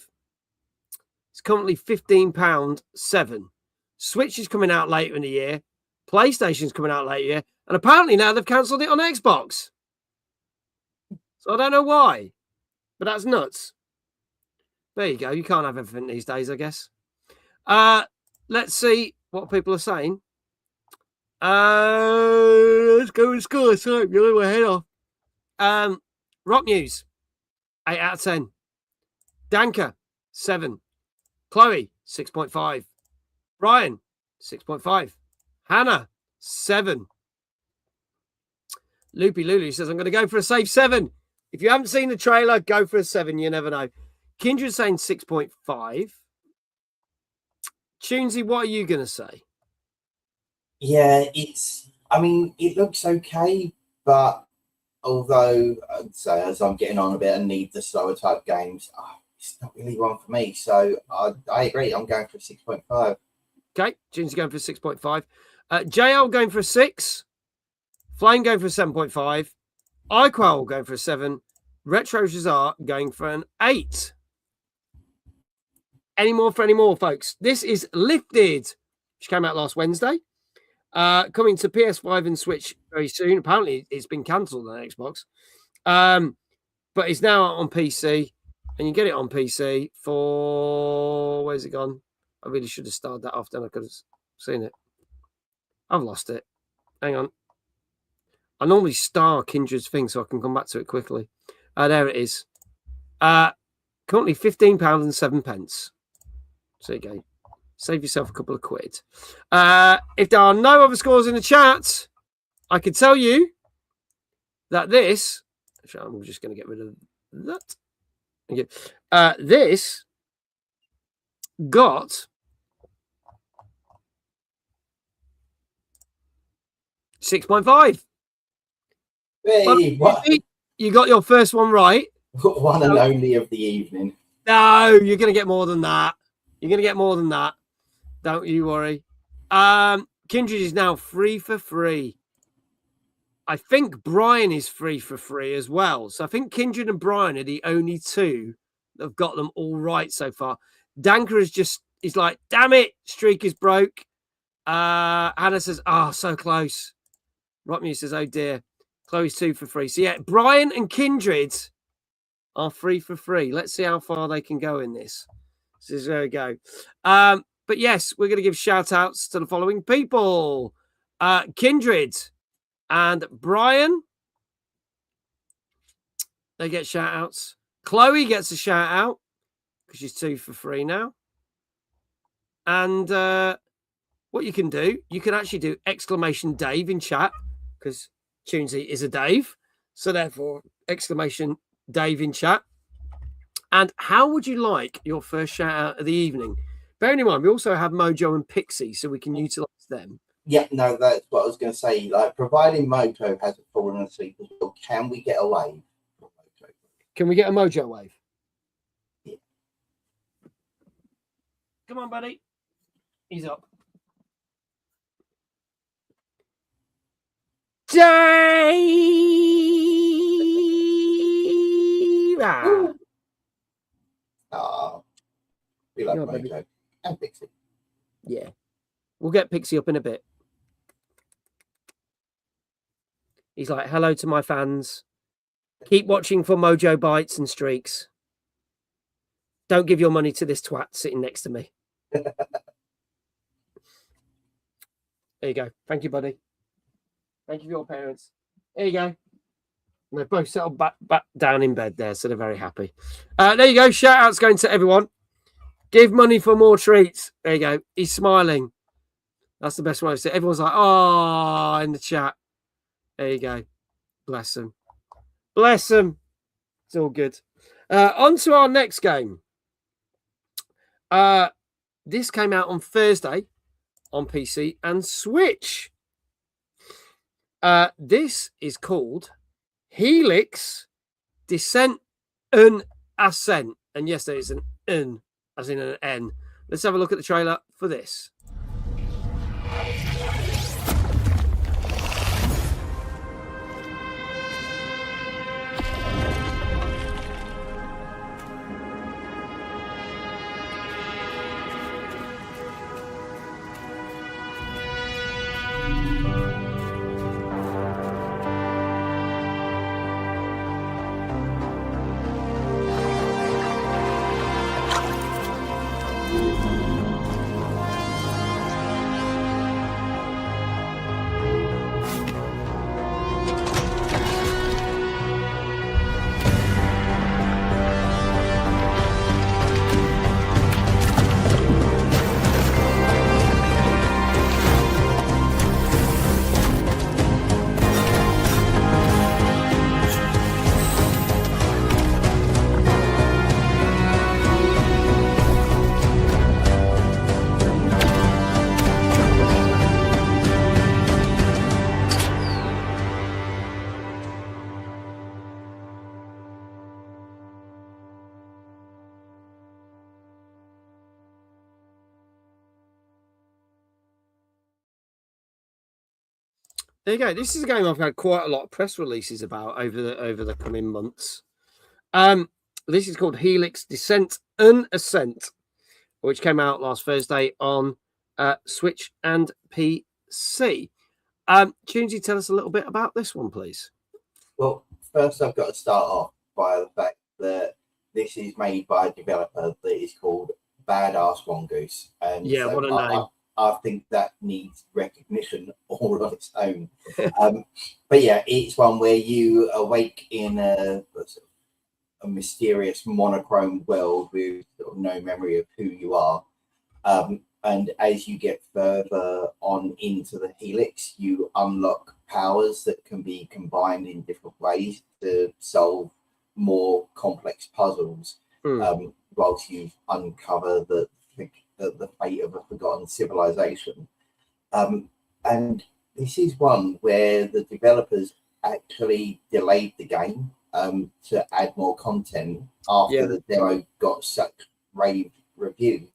It's currently £15.7. Switch is coming out later in the year. PlayStation's coming out later in the year. And apparently now they've cancelled it on Xbox. So I don't know why, but that's nuts. There you go. You can't have everything these days, I guess. Let's see what people are saying. Let's go and score. So you're my head off. Rock News, 8 out of 10. Danker, 7. Chloe, 6.5. Brian, 6.5. Hannah, 7. Loopy Lulu says, I'm going to go for a safe 7. If you haven't seen the trailer, go for a 7. You never know. Kindred saying 6.5. Tunesy, what are you going to say? Yeah, it looks okay, but although I'd say as I'm getting on a bit and need the slower type games, it's not really one for me. So I agree. I'm going for 6.5. Okay, Tunesy going for 6.5. JL going for a 6. Flame going for a 7.5. iQuell going for a 7. Retro Shazar going for an 8. Any more, folks? This is Lifted, which came out last Wednesday. Coming to PS5 and Switch very soon. Apparently, it's been cancelled on Xbox. But it's now on PC. And you get it on PC for... Where's it gone? I really should have started that off, then I could have seen it. I've lost it. Hang on. I normally star Kindred's thing so I can come back to it quickly. There it is. Currently £15.07. So there you go. Save yourself a couple of quid. If there are no other scores in the chat, I can tell you that this... Actually, I'm just going to get rid of that. Okay. This got 6.5. Hey, what? You got your first one right. One and only of the evening. No, you're going to get more than that. You're going to get more than that. Don't you worry. Kindred is now free for free. I think Brian is free for free as well. So I think Kindred and Brian are the only 2 that have got them all right so far. Danker is like, damn it, streak is broke. Hannah says, so close. Rockmew says, oh dear. Chloe's 2 for free. So yeah, Brian and Kindred are free for free. Let's see how far they can go in this. So there we go. But yes, we're going to give shout outs to the following people. Kindred and Brian. They get shout outs. Chloe gets a shout out because she's 2 for free now. And what you can do, you can actually do exclamation Dave in chat because Tunesy is a Dave. So therefore, exclamation Dave in chat. And how would you like your first shout out of the evening? Bearing in mind, we also have Mojo and Pixie, so we can utilize them. Yeah, no, that's what I was going to say. Like, providing Mojo hasn't fallen asleep as well, can we get a wave from Mojo? Can we get a Mojo wave? Yeah. Come on, buddy. He's up. Dave! We love Yeah, Mojo baby. and Pixie. Yeah. We'll get Pixie up in a bit. He's like, hello to my fans. Keep watching for Mojo bites and streaks. Don't give your money to this twat sitting next to me. There you go. Thank you, buddy. Thank you for your parents. There you go. And they're both settled back down in bed there, so they're very happy. There you go. Shout outs going to everyone. Give money for more treats. There you go. He's smiling. That's the best way to say it. Everyone's like, oh, in the chat. There you go. Bless them. Bless them. It's all good. On to our next game. This came out on Thursday on PC and Switch. This is called Helix Descent and Ascent. And yes, there is an N, as in an N. Let's have a look at the trailer for this. There you go. This is a game I've had quite a lot of press releases about over the coming months. This is called Helix Descent and Ascent, which came out last Thursday on Switch and PC. Tunesy, tell us a little bit about this one, please. Well, first I've got to start off by the fact that this is made by a developer that is called Badass Mongoose. And yeah, so what a name. I think that needs recognition all on its own. But yeah, it's one where you awake in a mysterious monochrome world with sort of no memory of who you are. And as you get further on into the Helix, you unlock powers that can be combined in different ways to solve more complex puzzles, whilst you uncover the fate of a forgotten civilization. And this is one where the developers actually delayed the game to add more content after the demo got such rave reviews.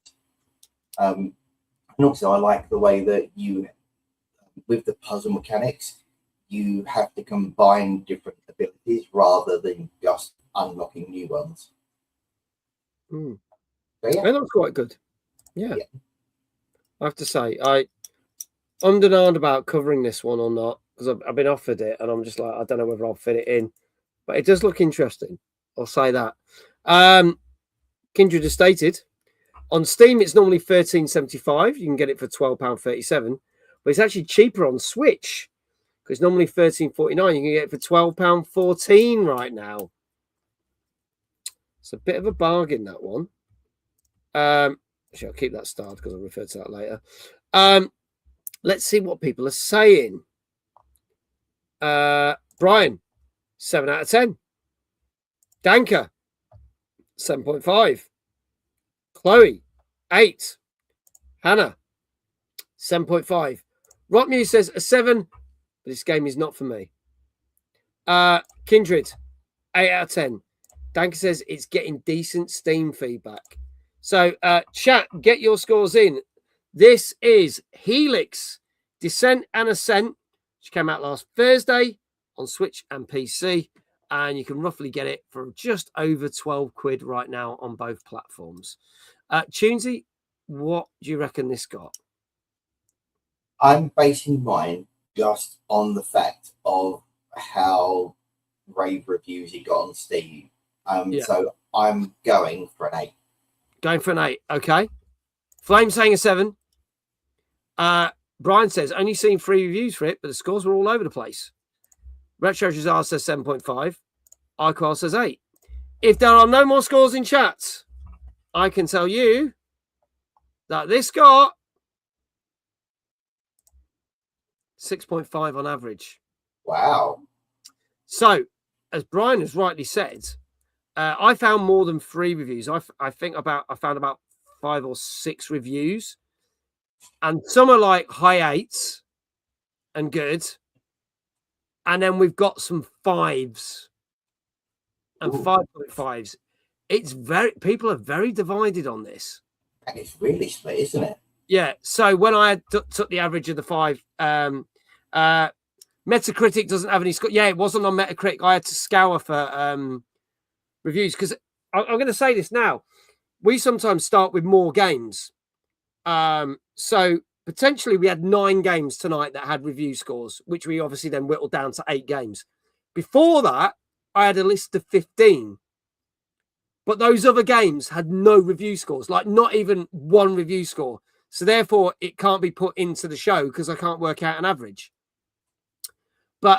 And also I like the way that you, with the puzzle mechanics, you have to combine different abilities rather than just unlocking new ones. So, yeah. And that's quite good. Yeah. I have to say, I'm undetermined about covering this one or not, because I've been offered it and I'm just like, I don't know whether I'll fit it in, but it does look interesting. I'll say that. Kindred has stated on Steam it's normally $13.75. You can get it for £12.37, but it's actually cheaper on Switch because normally $13.49. You can get it for £12.14 right now. It's a bit of a bargain, that one. Actually, I'll keep that starred because I'll refer to that later. Let's see what people are saying. Brian, 7 out of 10. Danker, 7.5. Chloe, 8. Hannah, 7.5. Rock Muse says a 7, but this game is not for me. Kindred, 8 out of 10. Danker says it's getting decent Steam feedback. So, chat, get your scores in. This is Helix, Descent and Ascent, which came out last Thursday on Switch and PC. And you can roughly get it for just over 12 quid right now on both platforms. Tunesy, what do you reckon this got? I'm basing mine just on the fact of how rave reviews it got on Steam. So I'm going for an 8. Going for an 8, okay. Flame saying a 7. Brian says, only seen 3 reviews for it, but the scores were all over the place. Retro Jazar says 7.5. iQual says 8. If there are no more scores in chat, I can tell you that this got 6.5 on average. Wow. So, as Brian has rightly said, I found more than 3 reviews. I found about 5 or 6 reviews, and some are like high 8s and good, and then we've got some 5s and 5.5s. It's people are very divided on this, and it's really split, isn't it? Yeah. So when I took the average of the 5, Metacritic doesn't have any score. Yeah, it wasn't on Metacritic. I had to scour for reviews because I'm going to say this now. We sometimes start with more games. So potentially we had 9 games tonight that had review scores, which we obviously then whittled down to 8 games. Before that, I had a list of 15. But those other games had no review scores, like not even 1 review score. So therefore, it can't be put into the show because I can't work out an average. But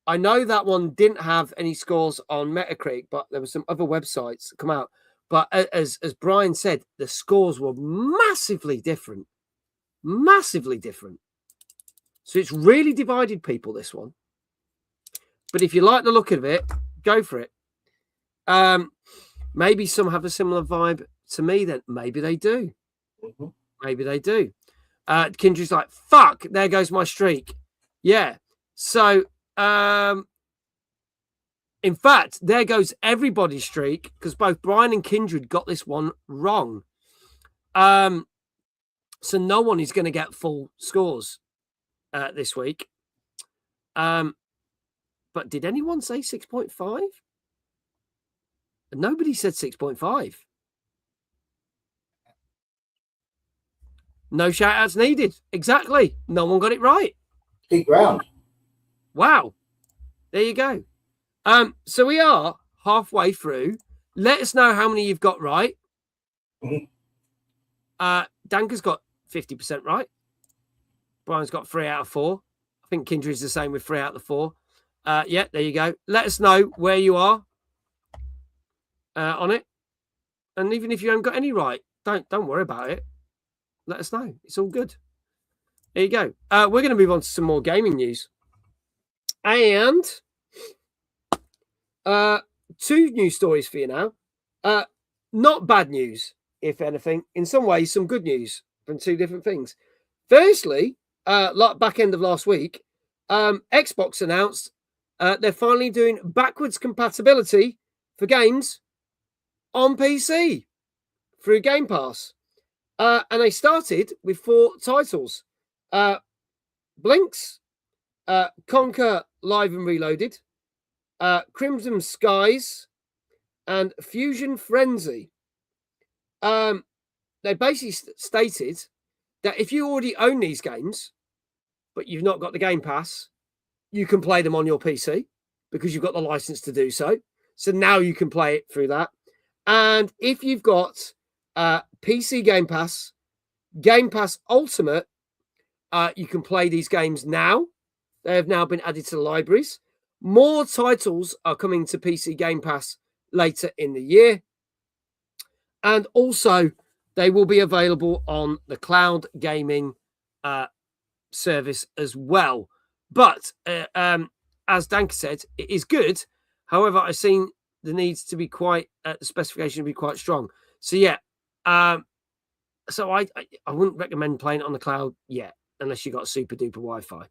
I know that one didn't have any scores on Metacritic, but there were some other websites that come out. But as Brian said, the scores were massively different. Massively different. So it's really divided people, this one. But if you like the look of it, go for it. Maybe some have a similar vibe to me, then maybe they do. Mm-hmm. Maybe they do. Kindred's like, fuck, there goes my streak. Yeah. So, in fact, there goes everybody's streak because both Brian and Kindred got this one wrong. So no one is going to get full scores this week. But did anyone say 6.5? Nobody said 6.5. No shout outs needed. Exactly. No one got it right. Big round. Wow. There you go. So we are halfway through. Let us know how many you've got right. Mm-hmm. Danker's got 50% right. Brian's got 3 out of 4. I think Kindred's the same with 3 out of the 4. Yeah, there you go. Let us know where you are on it. And even if you haven't got any right, don't worry about it. Let us know. It's all good. There you go. We're going to move on to some more gaming news. And 2 news stories for you now. Not bad news, if anything. In some ways, some good news from 2 different things. Firstly, back end of last week, Xbox announced they're finally doing backwards compatibility for games on PC through Game Pass. And they started with 4 titles. Blinks, Conquer Live and Reloaded, Crimson Skies, and Fusion Frenzy. They basically stated that if you already own these games, but you've not got the Game Pass, you can play them on your PC because you've got the license to do so. So now you can play it through that. And if you've got PC Game Pass Ultimate, you can play these games now. They have now been added to the libraries. More titles are coming to PC Game Pass later in the year. And also, they will be available on the cloud gaming service as well. But as Danker said, it is good. However, I've seen the needs to be the specification to be quite strong. So yeah, so I wouldn't recommend playing it on the cloud yet. unless you got super duper Wi-Fi.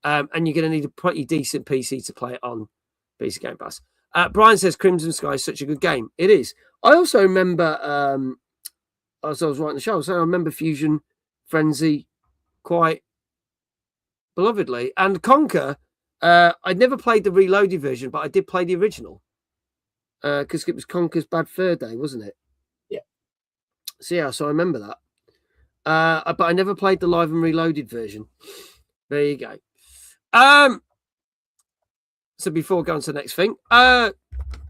And you're going to need a pretty decent PC to play it on PC Game Pass. Brian says Crimson Sky is such a good game. It is. I also remember, as I was writing the show, so I remember Fusion Frenzy quite belovedly. And Conquer, I'd never played the reloaded version, but I did play the original. Because it was Conquer's Bad Fur Day, wasn't it? Yeah. So I remember that. But I never played the live and reloaded version. There you go. So before going to the next thing,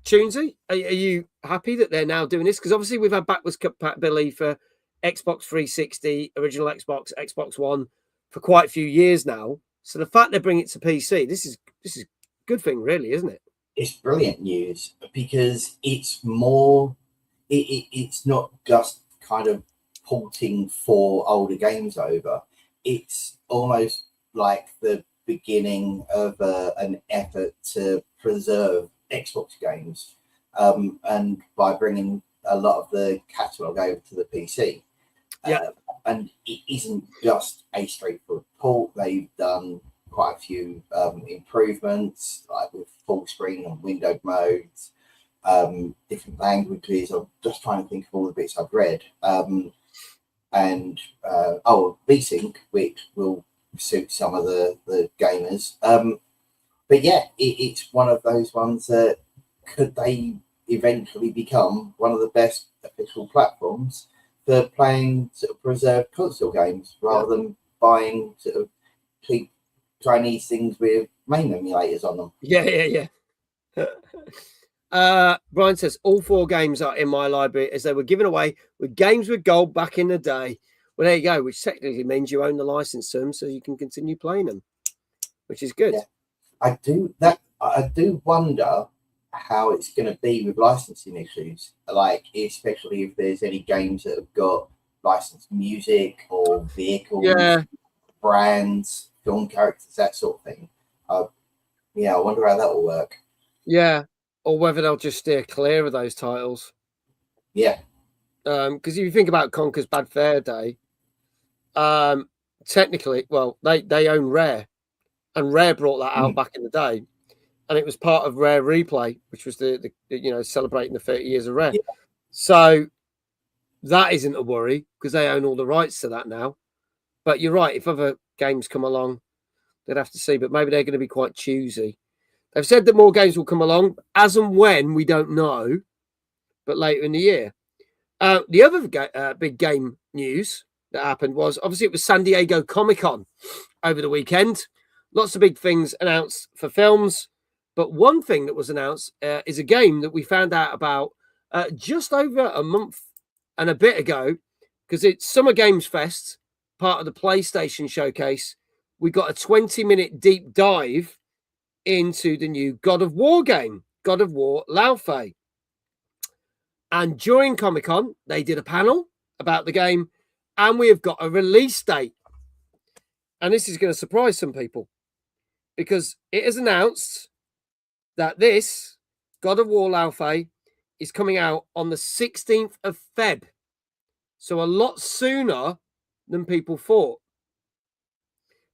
Tunesy, are you happy that they're now doing this? Because obviously we've had backwards compatibility for Xbox 360, original Xbox, Xbox One for quite a few years now. So the fact they're bringing it to PC, this is a good thing, really, isn't it? It's brilliant news because it's more. It's not just kind of porting for older games over. It's almost like the beginning of an effort to preserve Xbox games, and by bringing a lot of the catalog over to the PC. And it isn't just a straightforward port. They've done quite a few improvements, like with full screen and windowed modes, different languages. I'm just trying to think of all the bits I've read. VSync, which will suit some of the gamers. But yeah, it's one of those ones that could they eventually become one of the best official platforms for playing sort of preserved console games rather than buying sort of cheap Chinese things with MAME emulators on them. Yeah. Brian says all 4 games are in my library as they were given away with Games with Gold back in the day. Well, there you go, which technically means you own the license to them, so you can continue playing them, which is good. Yeah. I do wonder how it's going to be with licensing issues, like especially if there's any games that have got licensed music or vehicles, brands, film characters, that sort of thing. I wonder how that will work. Yeah, or whether they'll just steer clear of those titles. Yeah. Because if you think about Conker's Bad Fur Day, technically, well, they own Rare, and Rare brought that out back in the day, and it was part of Rare Replay, which was the celebrating the 30 years of Rare. Yeah. So that isn't a worry because they own all the rights to that now. But you're right, if other games come along, they'd have to see. But maybe they're going to be quite choosy. They've said that more games will come along, as and when we don't know, but later in the year. The other big game news that happened was obviously it was San Diego Comic-Con over the weekend. Lots of big things announced for films, but one thing that was announced is a game that we found out about just over a month and a bit ago, because it's Summer Games Fest, part of the PlayStation Showcase. We got a 20-minute deep dive into the new God of War game, God of War Lao Fei. And during Comic-Con, they did a panel about the game, and we have got a release date. And this is going to surprise some people because it is announced that this God of War Lao Fei is coming out on the 16th of Feb. So a lot sooner than people thought.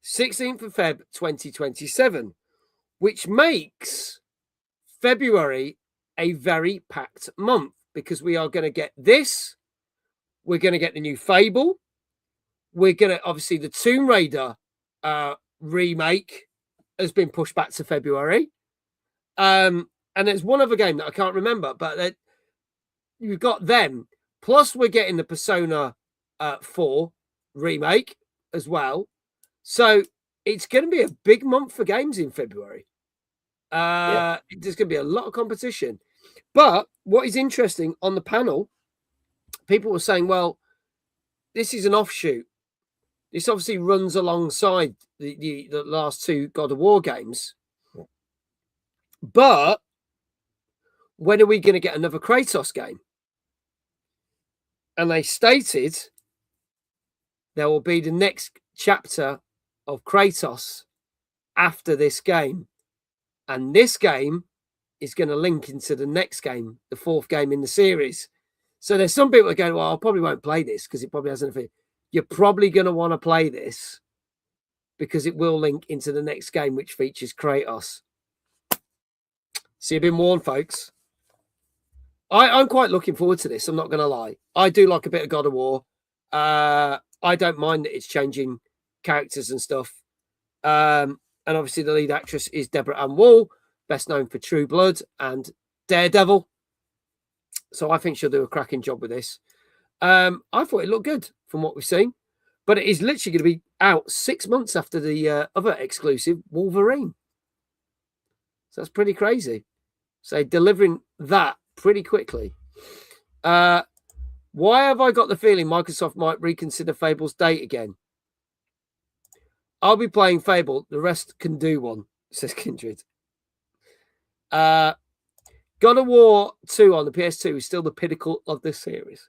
16th of Feb 2027, which makes February a very packed month because we are going to get this. We're going to get the new Fable. We're going to, obviously, the Tomb Raider remake has been pushed back to February. And there's one other game that I can't remember, but you've got them. Plus, we're getting the Persona 4 remake as well. So it's going to be a big month for games in February. There's going to be a lot of competition. But what is interesting on the panel, people were saying, well, this is an offshoot. This obviously runs alongside the last 2 God of War games. But when are we going to get another Kratos game? And they stated there will be the next chapter of Kratos after this game. And this game is going to link into the next game, the 4th game in the series. So there's some people that go, well, I probably won't play this because it probably hasn't. You're probably going to want to play this because it will link into the next game, which features Kratos. So you've been warned, folks. I'm quite looking forward to this. I'm not going to lie. I do like a bit of God of War. I don't mind that it's changing characters and stuff. And obviously the lead actress is Deborah Ann Woll, best known for True Blood and Daredevil. So I think she'll do a cracking job with this. I thought it looked good from what we've seen, but it is literally going to be out 6 months after the other exclusive, Wolverine. So that's pretty crazy. So delivering that pretty quickly. Why have I got the feeling Microsoft might reconsider Fable's date again? I'll be playing Fable. The rest can do one, says Kindred. God of War 2 on the PS2 is still the pinnacle of this series.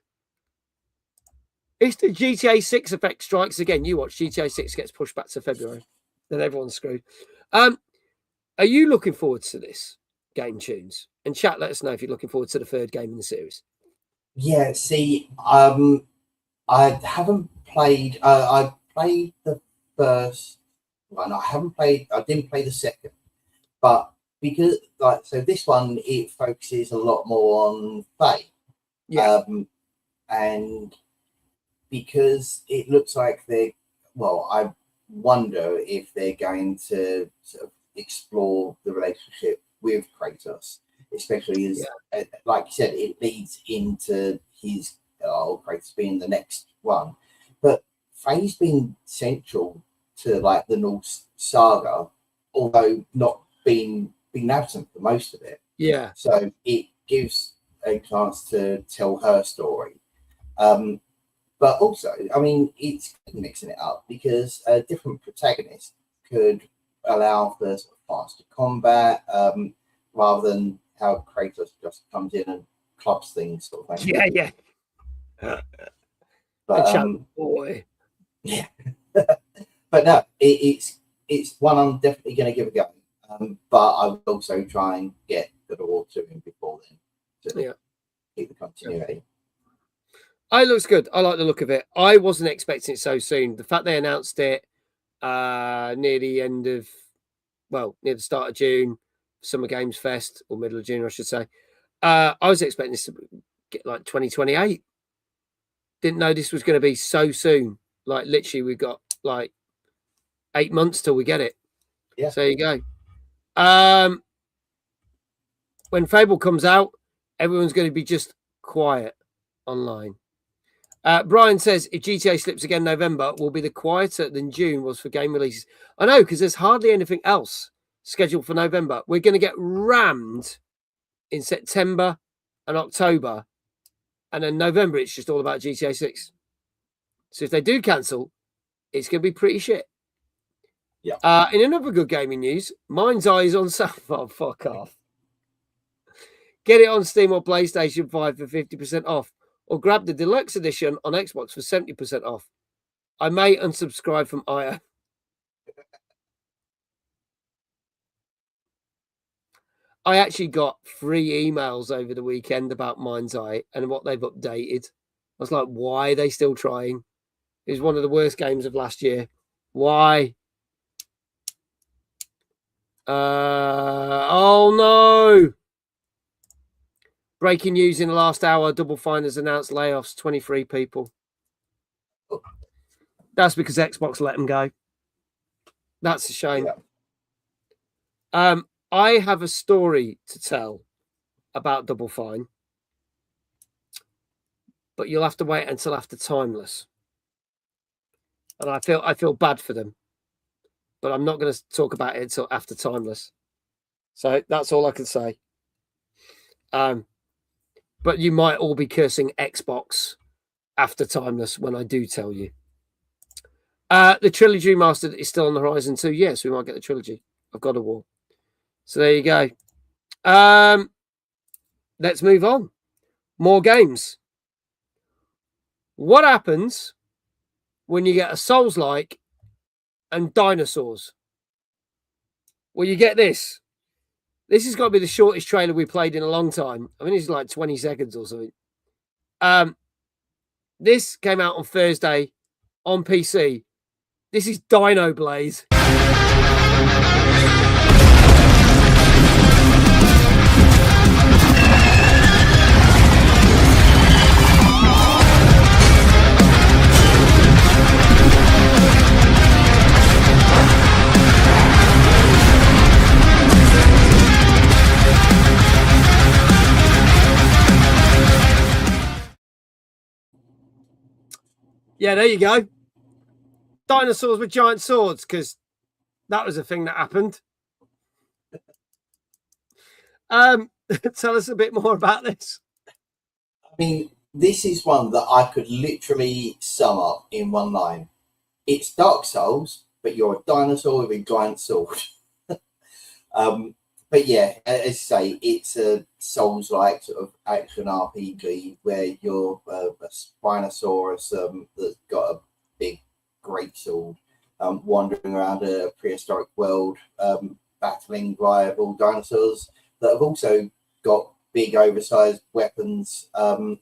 If the GTA 6 effect strikes again, you watch GTA 6 gets pushed back to February. Then everyone's screwed. Are you looking forward to this game, Tunes? And chat, let us know if you're looking forward to the third game in the series. Yeah, see, I haven't played. I played the first one. I didn't play the second, but because so this one it focuses a lot more on Faye. Yeah. And because it looks like I wonder if they're going to sort of explore the relationship with Kratos, especially as, like you said, it leads into his Kratos being the next one. But Faye's been central to like the Norse saga, although not being absent for most of it. Yeah. So it gives a chance to tell her story. But also, I mean, it's mixing it up because a different protagonist could allow for sort of faster combat, rather than how Kratos just comes in and clubs things sort of thing. Yeah. But boy. Yeah. But no, it's one I'm definitely going to give a go. But I will also try and get God of War 2 in before then to keep the continuity. It looks good. I like the look of it. I wasn't expecting it so soon. The fact they announced it near the start of June, Summer Games Fest, or middle of June, I should say. I was expecting this to get like 2028. Didn't know this was going to be so soon. Like literally, we've got like 8 months till we get it. Yeah. So there you go. When Fable comes out, everyone's going to be just quiet online. Brian says if GTA slips again November, will be the quieter than June was for game releases. I know, because there's hardly anything else scheduled for November. We're going to get rammed in September and October. And then November, it's just all about GTA 6. So if they do cancel, it's going to be pretty shit. Yeah. In another good gaming news, Mind's Eye is on sale. Oh, fuck off. Get it on Steam or PlayStation 5 for 50% off. Or grab the deluxe edition on Xbox for 70% off. I may unsubscribe from IO. I actually got 3 emails over the weekend about Mind's Eye and what they've updated. I was like, why are they still trying? It was one of the worst games of last year. Why? Oh no! Breaking news in the last hour, Double Fine has announced layoffs, 23 people. That's because Xbox let them go. That's a shame. Yeah. I have a story to tell about Double Fine, but you'll have to wait until after Timeless. And I feel bad for them, but I'm not going to talk about it until after Timeless. So that's all I can say. But you might all be cursing Xbox after Timeless when I do tell you. The trilogy remastered is still on the horizon too. Yes, we might get the trilogy of God of War. So there you go. Let's move on. More games. What happens when you get a Souls-like and dinosaurs? Well, you get this. This has got to be the shortest trailer we played in a long time. I mean, it's like 20 seconds or something. This came out on Thursday on PC. This is Dino Blaze. Yeah, there you go. Dinosaurs with giant swords, because that was a thing that happened. Tell us a bit more about this. I mean, this is one that I could literally sum up in one line. It's Dark Souls, but you're a dinosaur with a giant sword. But yeah, as I say, it's a Souls-like sort of action RPG where you're a Spinosaurus that's got a big great sword, wandering around a prehistoric world, battling rival dinosaurs that have also got big oversized weapons. And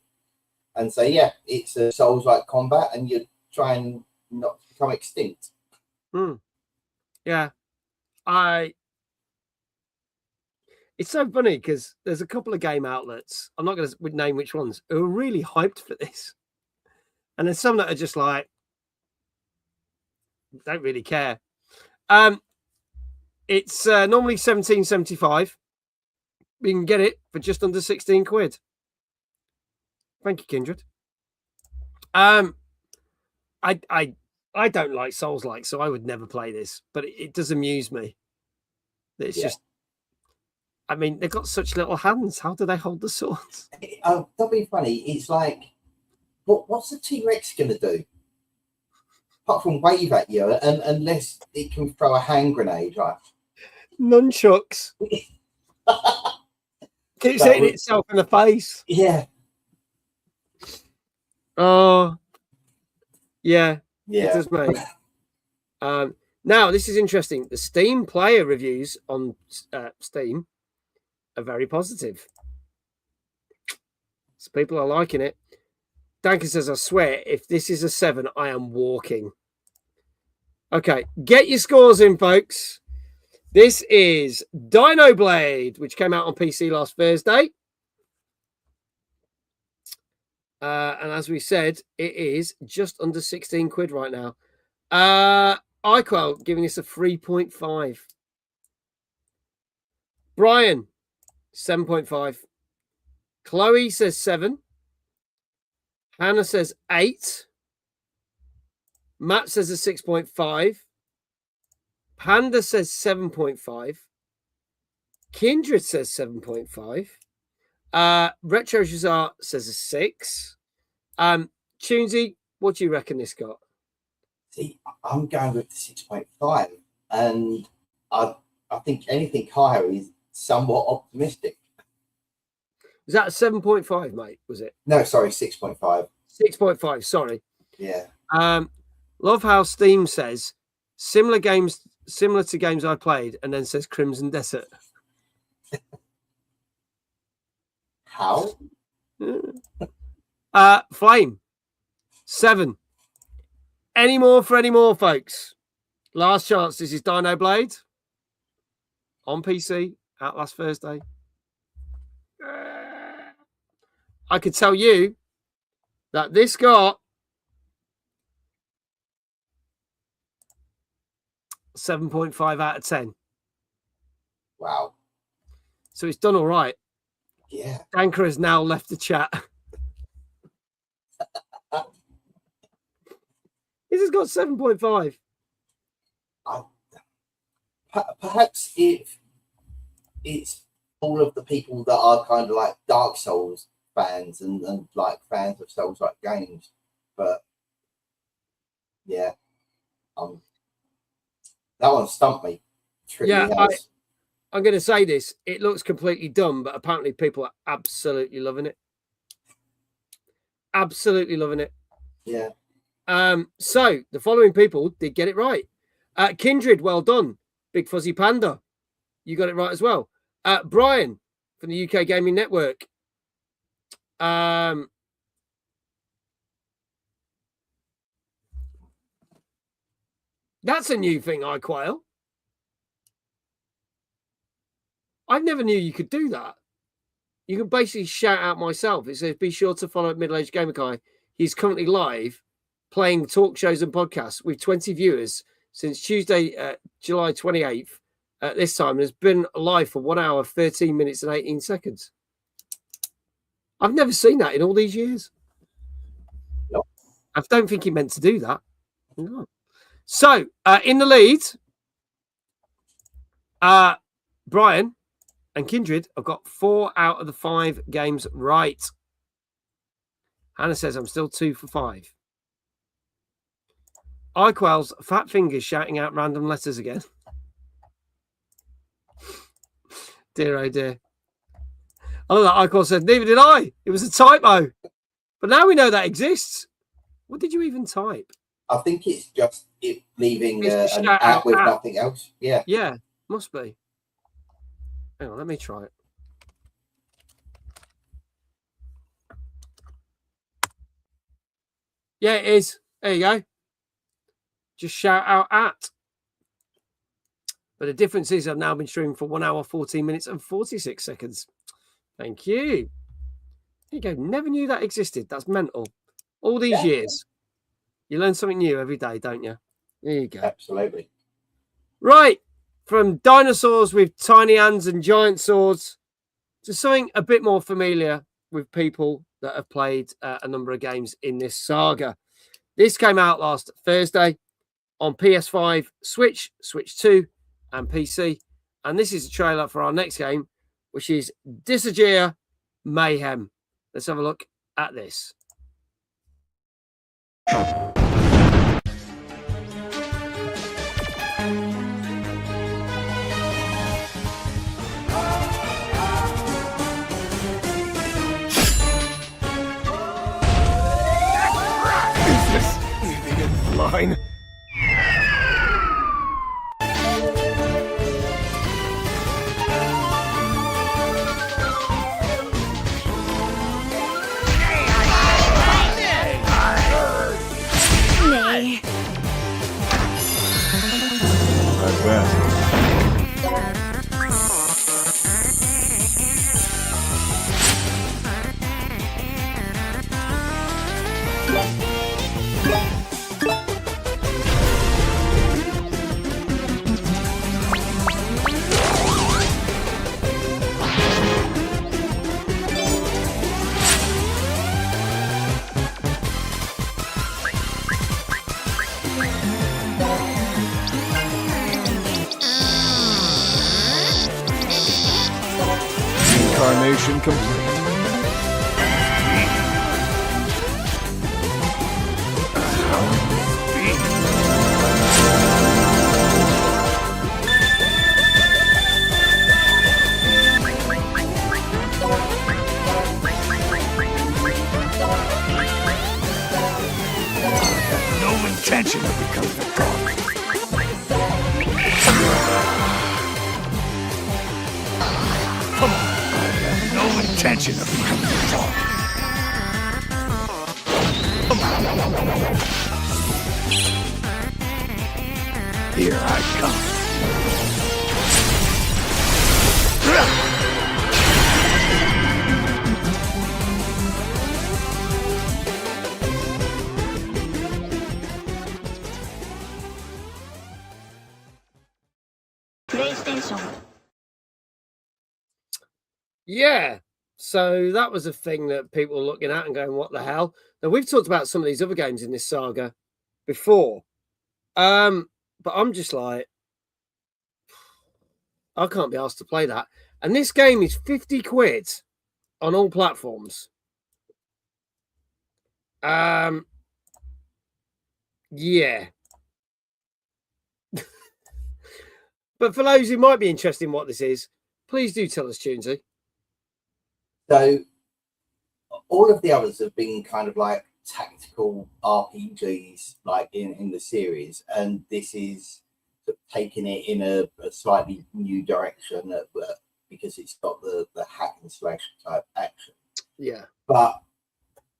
so yeah, it's a Souls-like combat, and you're trying not to become extinct. Yeah, it's so funny because there's a couple of game outlets, I'm not going to name which ones, who are really hyped for this, and there's some that are just like, don't really care. It's normally £17.75. You can get it for just under 16 quid. Thank you, Kindred. I don't like Souls-like, so I would never play this, but it does amuse me. It's just, I mean, they've got such little hands. How do they hold the swords? That'd be funny. It's like, what's the T-Rex going to do? Apart from wave at you, and unless it can throw a hand grenade, right? Nunchucks. Keeps hitting itself in the face. Yeah. Oh, yeah. Yeah. It does, mate. Now, this is interesting. The Steam player reviews on Steam are very positive. So people are liking it. Danker says, I swear, if this is a 7, I am walking. Okay, get your scores in, folks. This is Dino Blade, which came out on PC last Thursday. And as we said, it is just under 16 quid right now. iQuell giving us a 3.5. Brian, 7.5. Chloe says 7. Hannah says 8. Matt says a 6.5. Panda says 7.5. Kindred says 7.5. Retro Shazar says a 6. Tunesy, what do you reckon this got? See, I'm going with the 6.5, and I think anything higher is somewhat optimistic. Was that a 7.5, mate? Was it? No, sorry, 6.5. 6.5, sorry. Yeah. Love how Steam says similar to games I played, and then says Crimson Desert. How? Flame 7. Any more for any more, folks? Last chance. This is Dino Blade on PC out last Thursday. I could tell you that this got 7.5 out of 10. Wow. So it's done all right. Yeah. Anchor has now left the chat. This has got 7.5. Perhaps if it's all of the people that are kind of like Dark Souls fans and like fans of Souls-like games, but yeah, that one stumped me. Yeah, I'm going to say this. It looks completely dumb, but apparently people are absolutely loving it. Absolutely loving it. Yeah. So the following people did get it right. Kindred, well done. Big Fuzzy Panda, you got it right as well. Brian from the UK Gaming Network. That's a new thing, I quail. I never knew you could do that. You can basically shout out myself. It says, be sure to follow Middle Aged Gamer Guy. He's currently live playing talk shows and podcasts with 20 viewers since Tuesday, July 28th. At this time, and has been live for 1 hour, 13 minutes and 18 seconds. I've never seen that in all these years. Nope. I don't think he meant to do that. No. So, in the lead, Brian and Kindred have got 4 out of the 5 games right. Hannah says I'm still 2 for 5. iQuell's fat fingers shouting out random letters again. Dear oh dear. Oh, that iQuell said, neither did I. It was a typo. But now we know that exists. What did you even type? I think it's just it leaving It's an shout at out with at. nothing else. Yeah. Yeah, must be. Hang on, let me try it. Yeah, it is. There you go. Just shout out at. But the difference is I've now been streaming for 1 hour, 14 minutes and 46 seconds. Thank you. There you go. Never knew that existed. That's mental. All these years. You learn something new every day, don't you? There you go. Absolutely. Right. From dinosaurs with tiny hands and giant swords to something a bit more familiar with people that have played a number of games in this saga. This came out last Thursday on PS5, Switch, Switch 2, and PC. And this is a trailer for our next game, which is Disagea Mayhem. Let's have a look at this. Line. Nay. Right west. Incarnation complete. No intention of becoming a god. Come on. I have no intention of becoming a god. Here I come. Yeah. So that was a thing that people were looking at and going, what the hell? Now, we've talked about some of these other games in this saga before. But I'm just like, I can't be asked to play that. And this game is 50 quid on all platforms. Yeah. But for those who might be interested in what this is, please do tell us, Tunesy. So all of the others have been kind of like tactical RPGs, like in the series, and this is taking it in a slightly new direction because it's got the hack and slash type action. Yeah. But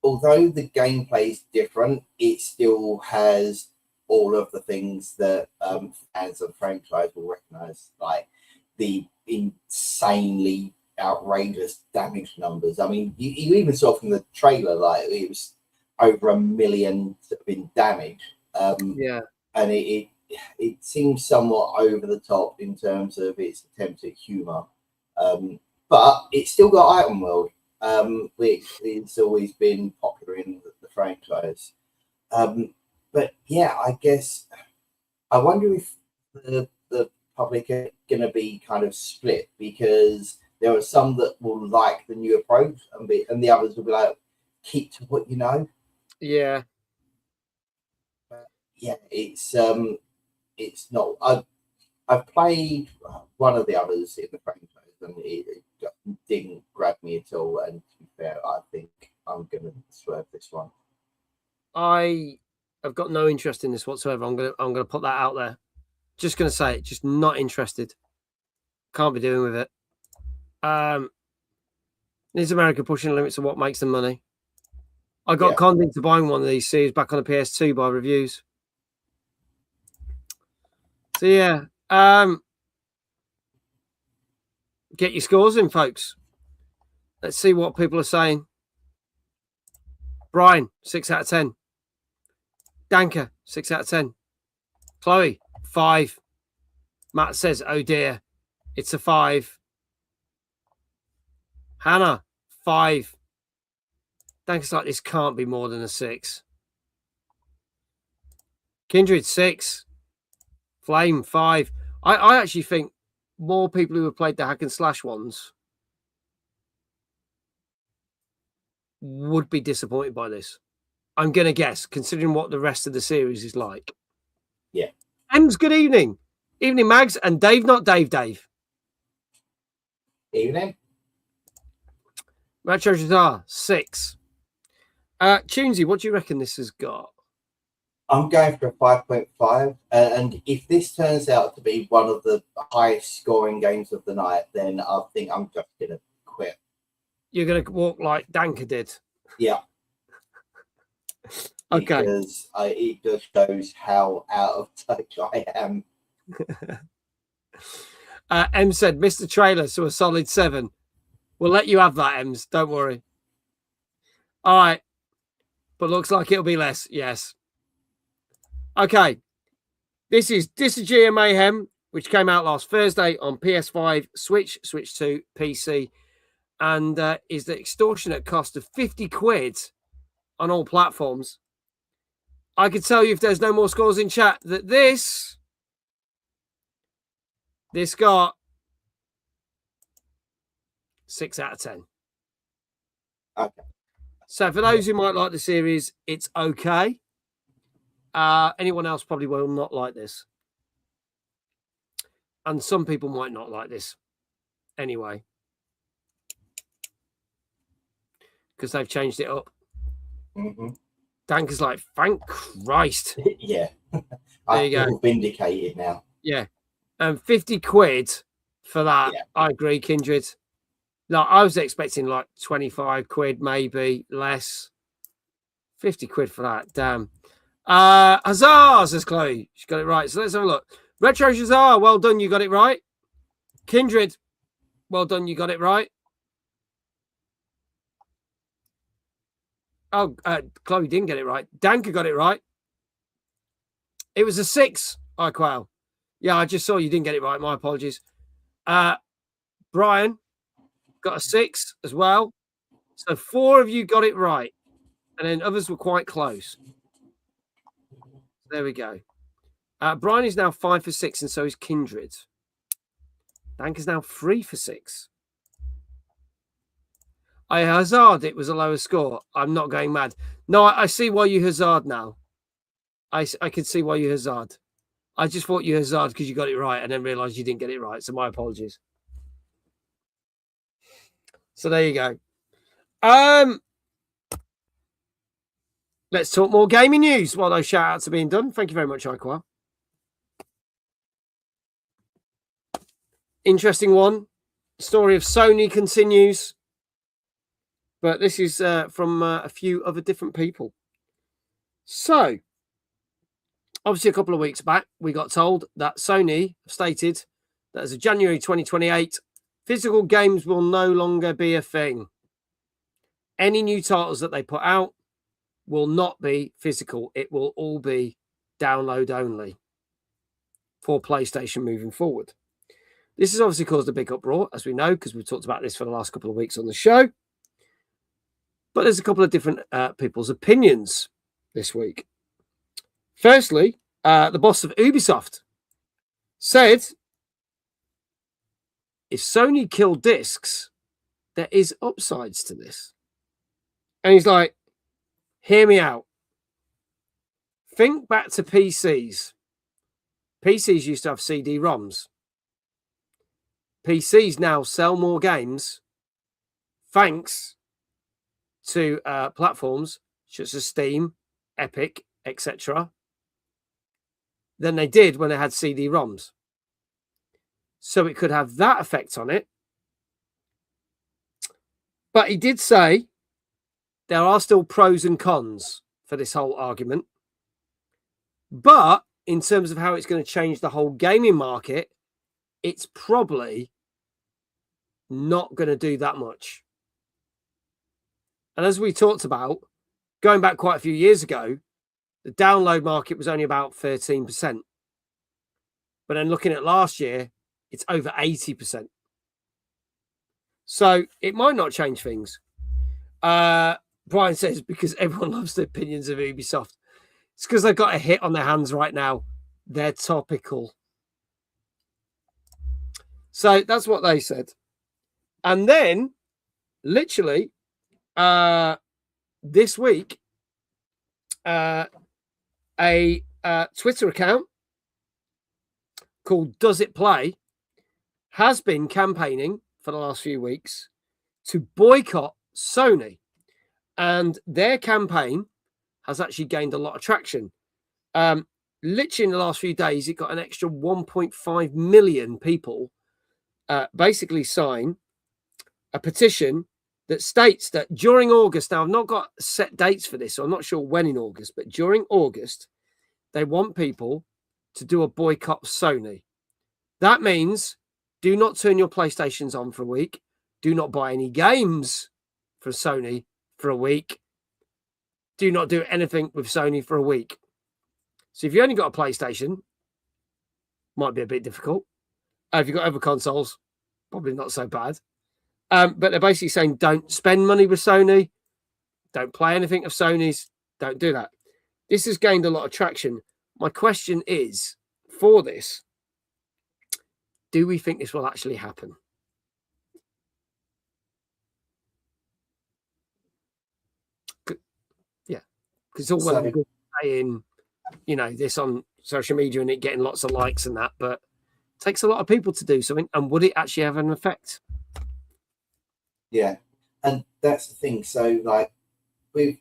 although the gameplay is different, it still has all of the things that fans of the franchise will recognize, like the insanely outrageous damage numbers. I mean, you even saw from the trailer, like it was over 1 million in damage. Yeah. And it seems somewhat over the top in terms of its attempt at humor. But it's still got item world, which has always been popular in the franchise. But yeah, I guess I wonder if the public are going to be kind of split, because there are some that will like the new approach, and the others will be like, keep to what you know. Yeah. Yeah, it's not. I've played one of the others in the franchise, and it didn't grab me at all. And to be fair, I think I'm going to swerve this one. I have got no interest in this whatsoever. I'm gonna put that out there. Just gonna say it. Just not interested. Can't be doing with it. Is America pushing the limits of what makes them money? I got conned into buying one of these series back on the PS2 by reviews. So yeah, get your scores in, folks. Let's see what people are saying. Brian, 6 out of 10. Danker, 6 out of 10. Chloe, 5. Matt says, oh dear, it's a 5. Hannah, 5. Danker's like, this can't be more than a 6. Kindred, 6. Flame, 5. I actually think more people who have played the hack and slash ones would be disappointed by this. I'm going to guess, considering what the rest of the series is like. Yeah. Ems, good evening. Evening, Mags, and Dave, not Dave. Evening. Retro Jazar, 6. Tunesy, what do you reckon this has got? I'm going for a 5.5, and if this turns out to be one of the highest scoring games of the night, then I think I'm just going to quit. You're going to walk like Danker did? Yeah. Okay. Because it just shows how out of touch I am. Em said, Mr. Trailer, so a solid 7. We'll let you have that, Ems. Don't worry. All right. But looks like it'll be less. Yes. Okay. This is Disagea Mayhem, which came out last Thursday on PS5, Switch 2, PC, and is the extortionate cost of 50 quid on all platforms. I can tell you, if there's no more scores in chat, that this got 6 out of 10. Okay. So for those who might like the series, it's okay. Anyone else probably will not like this. And some people might not like this anyway, because they've changed it up. Mm-hmm. Danker's like, thank Christ. Yeah. There you I go. feel vindicated now. Yeah. And 50 quid for that. Yeah. I agree, Kindred. Like, I was expecting like 25 quid, maybe less. 50 quid for that. Damn. Huzzah, says Chloe. She got it right. So let's have a look. Retro Huzzah, well done. You got it right. Kindred, well done. You got it right. Oh, Chloe didn't get it right. Danker got it right. It was a 6, Iqual. Yeah, I just saw you didn't get it right. My apologies. Brian got a 6 as well. So 4 of you got it right. And then others were quite close. There we go. Brian is now 5 for 6, and so is Kindred. Danker's now 3 for 6. I hazard it was a lower score. I'm not going mad. No, I see why you hazard now. I can see why you hazard. I just thought you hazard because you got it right and then realised you didn't get it right. So my apologies. So there you go. Let's talk more gaming news while those shout outs are being done. Thank you very much, Iqua. Interesting one. Story of Sony continues. But this is from a few other different people. So, obviously, a couple of weeks back, we got told that Sony stated that as of January 2028, physical games will no longer be a thing. Any new titles that they put out will not be physical. It will all be download only for PlayStation moving forward. This has obviously caused a big uproar, as we know, because we've talked about this for the last couple of weeks on the show. But there's a couple of different people's opinions this week. Firstly, the boss of Ubisoft said, if Sony kill discs, there is upsides to this. And he's like, hear me out. Think back to PCs. PCs used to have CD-ROMs. PCs now sell more games thanks to platforms such as Steam, Epic, etc., than they did when they had CD-ROMs. So it could have that effect on it. But he did say there are still pros and cons for this whole argument. But in terms of how it's going to change the whole gaming market, it's probably not going to do that much. And as we talked about, going back quite a few years ago, the download market was only about 13%. But then looking at last year, it's over 80%. So it might not change things. Brian says, because everyone loves the opinions of Ubisoft. It's because they've got a hit on their hands right now. They're topical. So that's what they said. And then, literally, this week, a Twitter account called Does It Play has been campaigning for the last few weeks to boycott Sony. And their campaign has actually gained a lot of traction. Literally in the last few days, it got an extra 1.5 million people basically sign a petition that states that during August, now I've not got set dates for this, so I'm not sure when in August, but during August, they want people to do a boycott of Sony. That means do not turn your PlayStations on for a week. Do not buy any games for Sony for a week. Do not do anything with Sony for a week. So if you only got a PlayStation, might be a bit difficult. If you've got other consoles, probably not so bad. But they're basically saying don't spend money with Sony. Don't play anything of Sony's. Don't do that. This has gained a lot of traction. My question is, for this, do we think this will actually happen? Yeah, because it's all well and good saying, you know, this on social media and it getting lots of likes and that, but it takes a lot of people to do something. And would it actually have an effect? Yeah, and that's the thing. So, like, with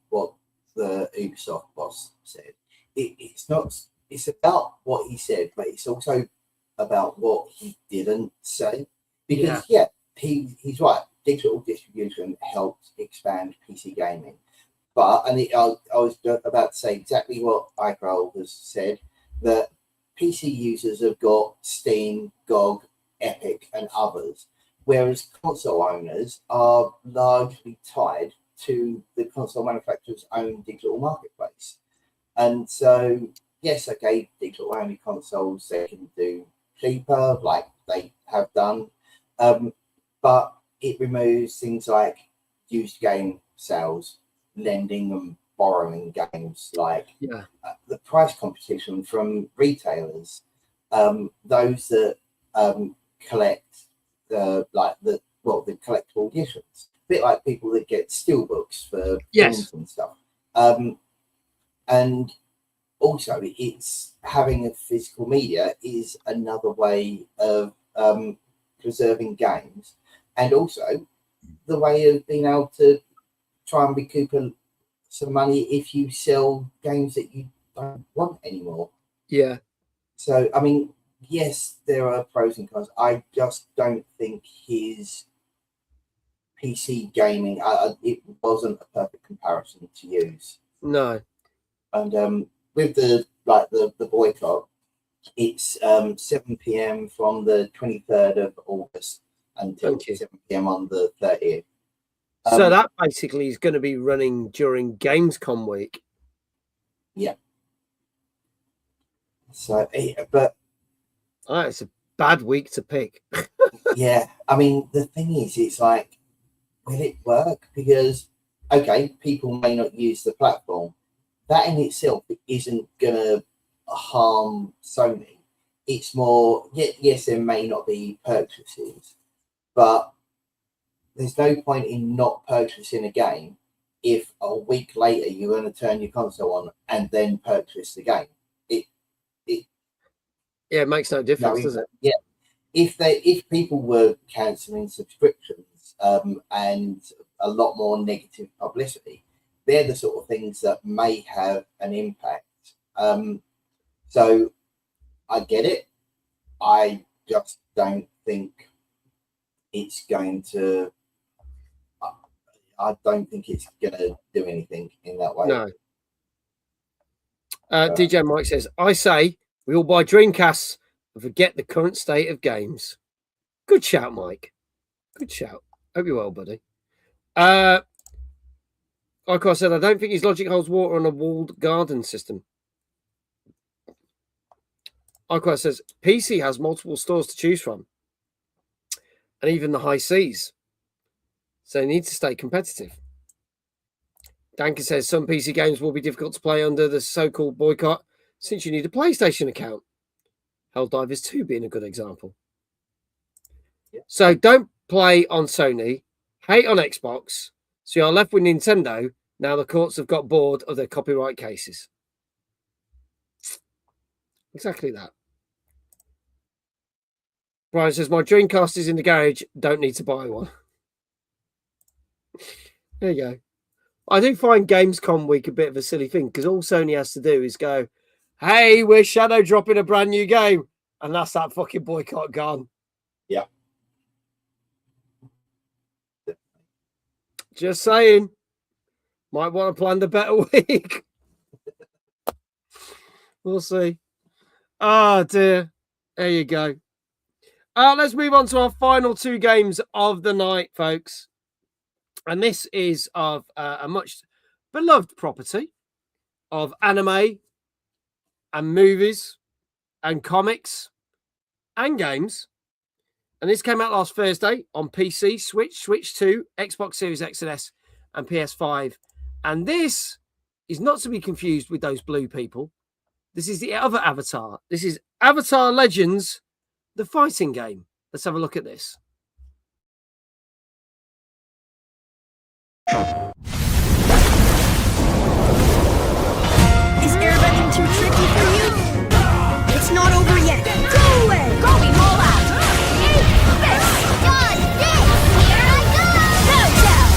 what the Ubisoft boss said, it's not. It's about what he said, but it's also about what he didn't say. Because he's right. Digital distribution helped expand PC gaming, but I was about to say exactly what iCrowl has said, that PC users have got Steam, GOG, Epic, and others, whereas console owners are largely tied to the console manufacturer's own digital marketplace. And so, yes, okay, digital only consoles, they can do cheaper, like they have done, but it removes things like used game sales, lending and borrowing games, like the price competition from retailers, those that collect the collectible editions, a bit like people that get steelbooks for films and stuff. And also, it's having a physical media is another way of preserving games, and also the way of being able to try and recoup some money if you sell games that you don't want anymore. Yeah. So, I mean, yes, there are pros and cons. I just don't think his PC gaming, it wasn't a perfect comparison to use. No. And with the boycott, it's 7 p.m. from the 23rd of August until 7 p.m. on the 30th. So that basically is going to be running during Gamescom week. Yeah. So, but it's a bad week to pick. yeah, I mean, the thing is, it's like, will it work? Because, okay, people may not use the platform. That in itself isn't going to harm Sony. It's more, yes, there may not be purchases, but there's no point in not purchasing a game if a week later you're going to turn your console on and then purchase the game. It makes no difference, does it? Yeah. If people were cancelling subscriptions and a lot more negative publicity, they're the sort of things that may have an impact. So I get it. I just don't think it's going to. I don't think it's going to do anything in that way. No. DJ Mike says, I say we all buy Dreamcasts and forget the current state of games. Good shout, Mike. Good shout. Hope you're well, buddy. Like I said, I don't think his logic holds water on a walled garden system. Like says, PC has multiple stores to choose from. And even the high seas. So they need to stay competitive. Danker says some PC games will be difficult to play under the so-called boycott since you need a PlayStation account. Helldivers 2 being a good example. Yeah. So don't play on Sony, hate on Xbox, so you're left with Nintendo. Now the courts have got bored of their copyright cases. Exactly that. Brian says, my Dreamcast is in the garage. Don't need to buy one. There you go. I do find Gamescom week a bit of a silly thing because all Sony has to do is go, hey, we're shadow dropping a brand new game. And that's that fucking boycott gone. Yeah. Just saying. Might want to plan a better week. We'll see. Oh, dear. There you go. Let's move on to our final two games of the night, folks. And this is of a much beloved property of anime and movies and comics and games. And this came out last Thursday on PC, Switch, Switch 2, Xbox Series X and S, and PS5. And this is not to be confused with those blue people. This is the other Avatar. This is Avatar Legends, the fighting game. Let's have a look at this. Is airbending too tricky for you? It's not over yet. Go away! Going all out! This! Done this! Here I go! Countdown!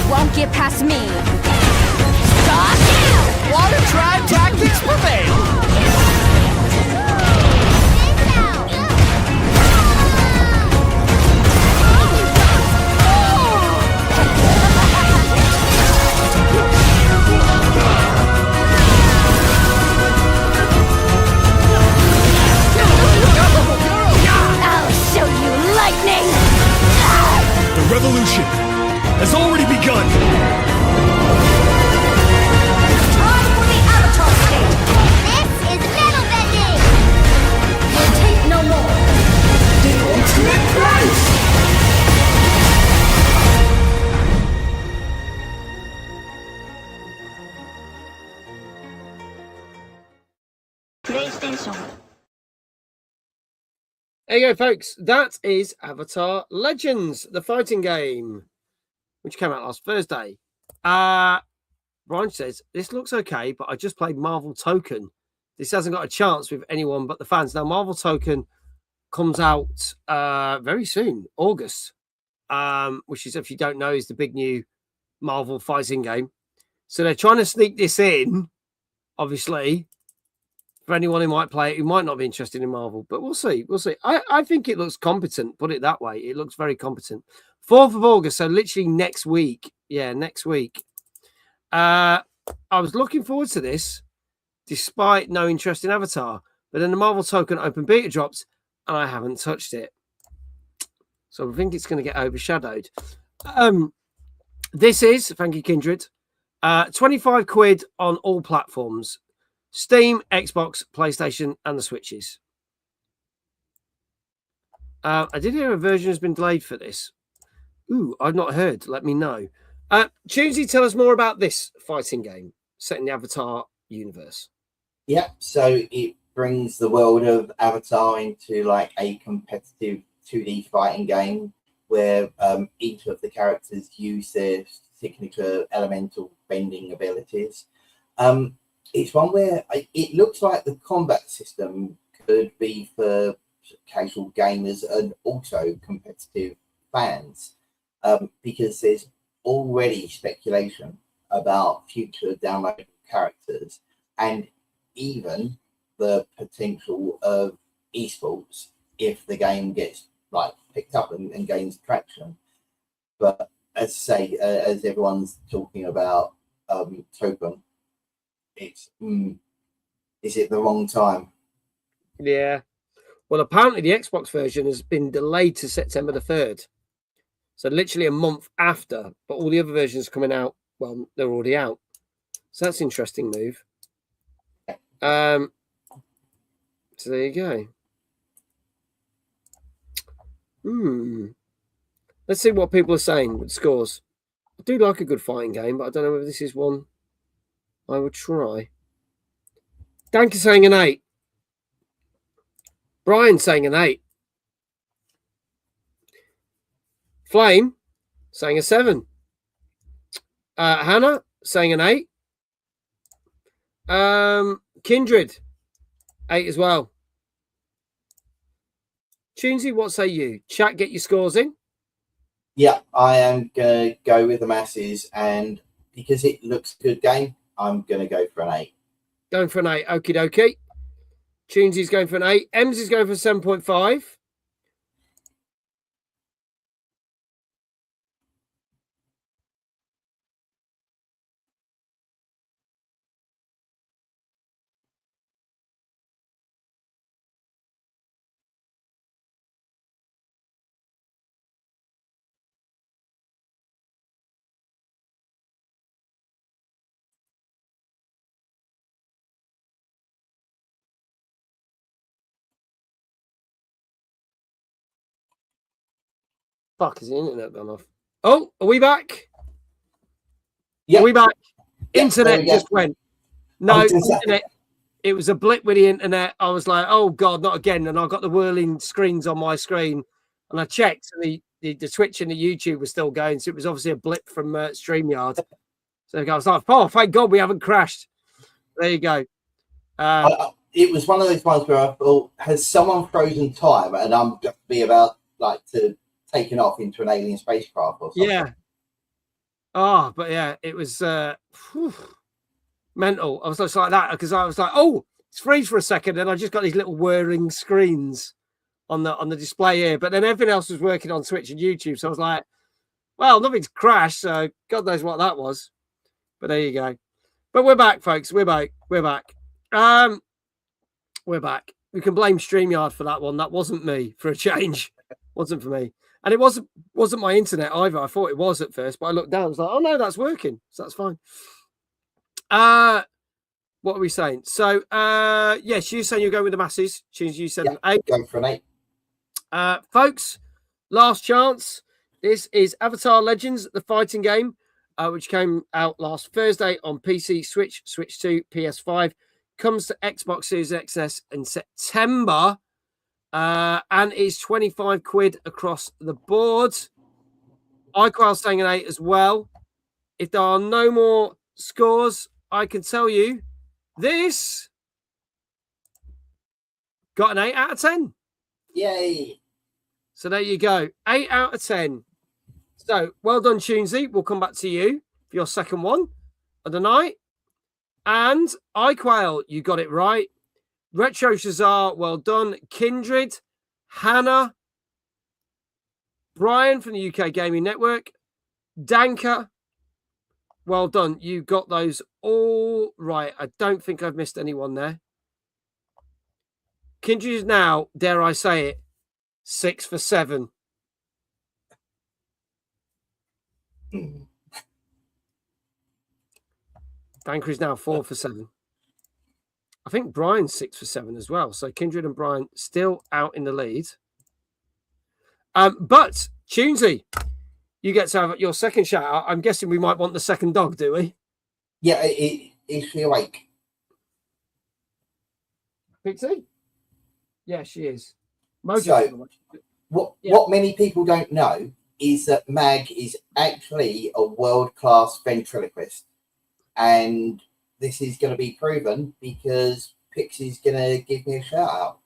You won't get past me. Stop now! Water tribe tactics prevail! I'll show you lightning! The revolution has already begun! Time for the Avatar state! This is metal bending! Take no more. The ultimate prize! PlayStation. There you go, folks. That is Avatar Legends, the fighting game, which came out last Thursday. Brian says, this looks okay, but I just played Marvel Token. This hasn't got a chance with anyone but the fans. Now, Marvel Token comes out very soon, August, which is, if you don't know, is the big new Marvel fighting game. So they're trying to sneak this in, obviously, for anyone who might play it, who might not be interested in Marvel. But we'll see. We'll see. I think it looks competent, put it that way. It looks very competent. 4th of August, so literally next week. Yeah, next week. I was looking forward to this, despite no interest in Avatar. But then the Marvel Token open beta dropped, and I haven't touched it. So I think it's going to get overshadowed. This is, thank you, Kindred, 25 quid on all platforms. Steam, Xbox, PlayStation, and the Switches. I did hear a version has been delayed for this. Ooh, I've not heard. Let me know. Tuesday, tell us more about this fighting game set in the Avatar universe. Yeah, so it brings the world of Avatar into like a competitive 2D fighting game where each of the characters use their signature elemental bending abilities. It's one where it looks like the combat system could be for casual gamers and also competitive fans, because there's already speculation about future downloadable characters and even the potential of esports if the game gets like picked up and gains traction. But as I say, as everyone's talking about Token, it's is it the wrong time? Yeah. Well, apparently the Xbox version has been delayed to September the 3rd. So literally a month after, but all the other versions coming out, well, they're already out. So that's an interesting move. So there you go. Let's see what people are saying with scores. I do like a good fighting game, but I don't know whether this is one I would try. Dank is saying an 8. Brian saying an 8. Flame saying a 7. Hannah saying an 8. Kindred 8 as well. Tunesy, what say you? Chat, get your scores in. Yeah, I am going to go with the masses, and because it looks a good game, I'm going to go for an 8. Going for an 8. Okie dokie. Tunesy's going for an 8. Ems is going for 7.5. Fuck, is the internet gone off? Oh, are we back? Yeah. Are we back? Yep, Internet just went. No, internet. That. It was a blip with the internet. I was like, oh, God, not again. And I got the whirling screens on my screen. And I checked, and the Twitch and the YouTube was still going. So it was obviously a blip from StreamYard. So I was like, oh, thank God we haven't crashed. There you go. It was one of those ones where I thought, has someone frozen time? And I'm just be about like to taken off into an alien spacecraft or something. Yeah. Oh, but yeah, it was mental. I was just like that because I was like, oh, it's freeze for a second, and I just got these little whirring screens on the display here. But then everything else was working on Twitch and YouTube, so I was like, well, nothing's crashed, so God knows what that was. But there you go. But we're back, folks. We're back. We're back. We're back. We can blame StreamYard for that one. That wasn't me for a change. Wasn't for me. And it wasn't my internet either. I thought it was at first, but I looked down. I was like, oh no, that's working. So that's fine. What are we saying? So yes, you saying you're going with the masses. You said an 8. Going for an 8. Folks, last chance. This is Avatar Legends, the fighting game, which came out last Thursday on PC, Switch, Switch 2, PS5. Comes to Xbox Series XS in September. And it's 25 quid across the board. iQual saying an 8 as well. If there are no more scores, I can tell you this got an 8 out of 10. Yay. So there you go. 8 out of 10. So well done, Tunesy. We'll come back to you for your second one of the night. And iQuail, you got it right. Retro Shazar, well done. Kindred, Hannah, Brian from the UK Gaming Network. Danker, well done. You got those all right. I don't think I've missed anyone there. Kindred is now, dare I say it, 6 for 7. Danker is now 4 for 7. I think Brian's 6 for 7 as well. So Kindred and Brian still out in the lead. But Tunesy, you get to have your second shout out. I'm guessing we might want the second dog, do we? Yeah, is she awake? Pixie? Yeah, she is. So, what many people don't know is that Mag is actually a world-class ventriloquist. And this is going to be proven because Pixie's going to give me a shout out.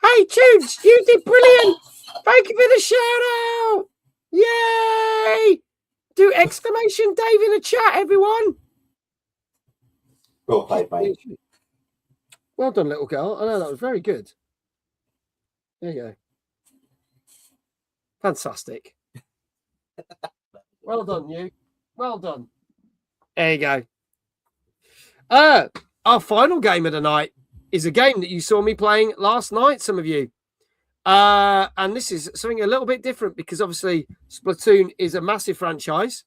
Hey, Tunes, you did brilliant. Thank you for the shout out. Yay! Do exclamation Dave in the chat, everyone. Well played, mate. Well done, little girl. I know that was very good. There you go. Fantastic. Well done, you. Well done. There you go. Our final game of the night is a game that you saw me playing last night, some of you. And this is something a little bit different because obviously Splatoon is a massive franchise.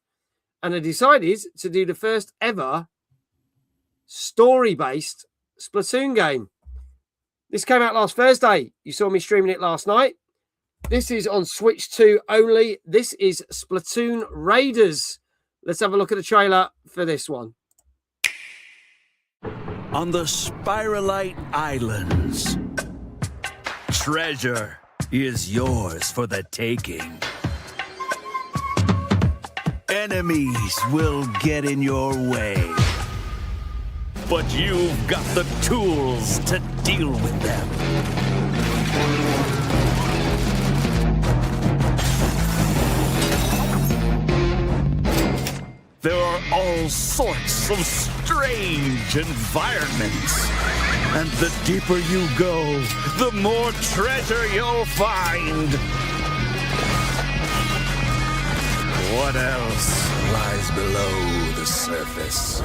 And I decided to do the first ever story-based Splatoon game. This came out last Thursday. You saw me streaming it last night. This is on Switch 2 only. This is Splatoon Raiders. Let's have a look at the trailer for this one. On the Spiralite Islands, treasure is yours for the taking. Enemies will get in your way, but you've got the tools to deal with them. There are all sorts of strange environments. And the deeper you go, the more treasure you'll find. What else lies below the surface?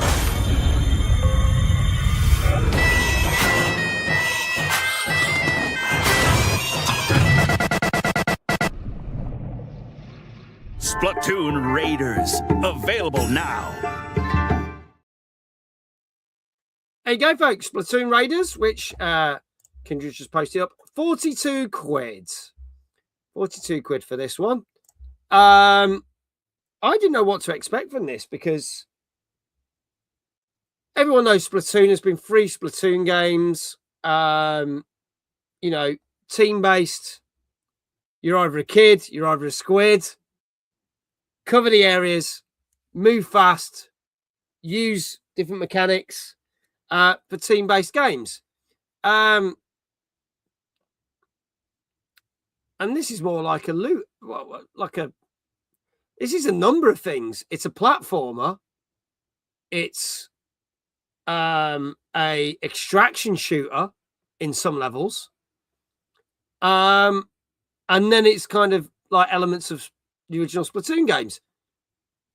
Splatoon Raiders, available now. There you go, folks. Splatoon Raiders, which Kindred just posted up. 42 quid. 42 quid for this one. I didn't know what to expect from this because everyone knows Splatoon has been free Splatoon games. You know, team-based. You're either a kid, you're either a squid. Cover the areas, move fast, use different mechanics for team-based games. And this is more like a loot, this is a number of things. It's a platformer. It's a extraction shooter in some levels. And then it's kind of like elements of the original Splatoon games.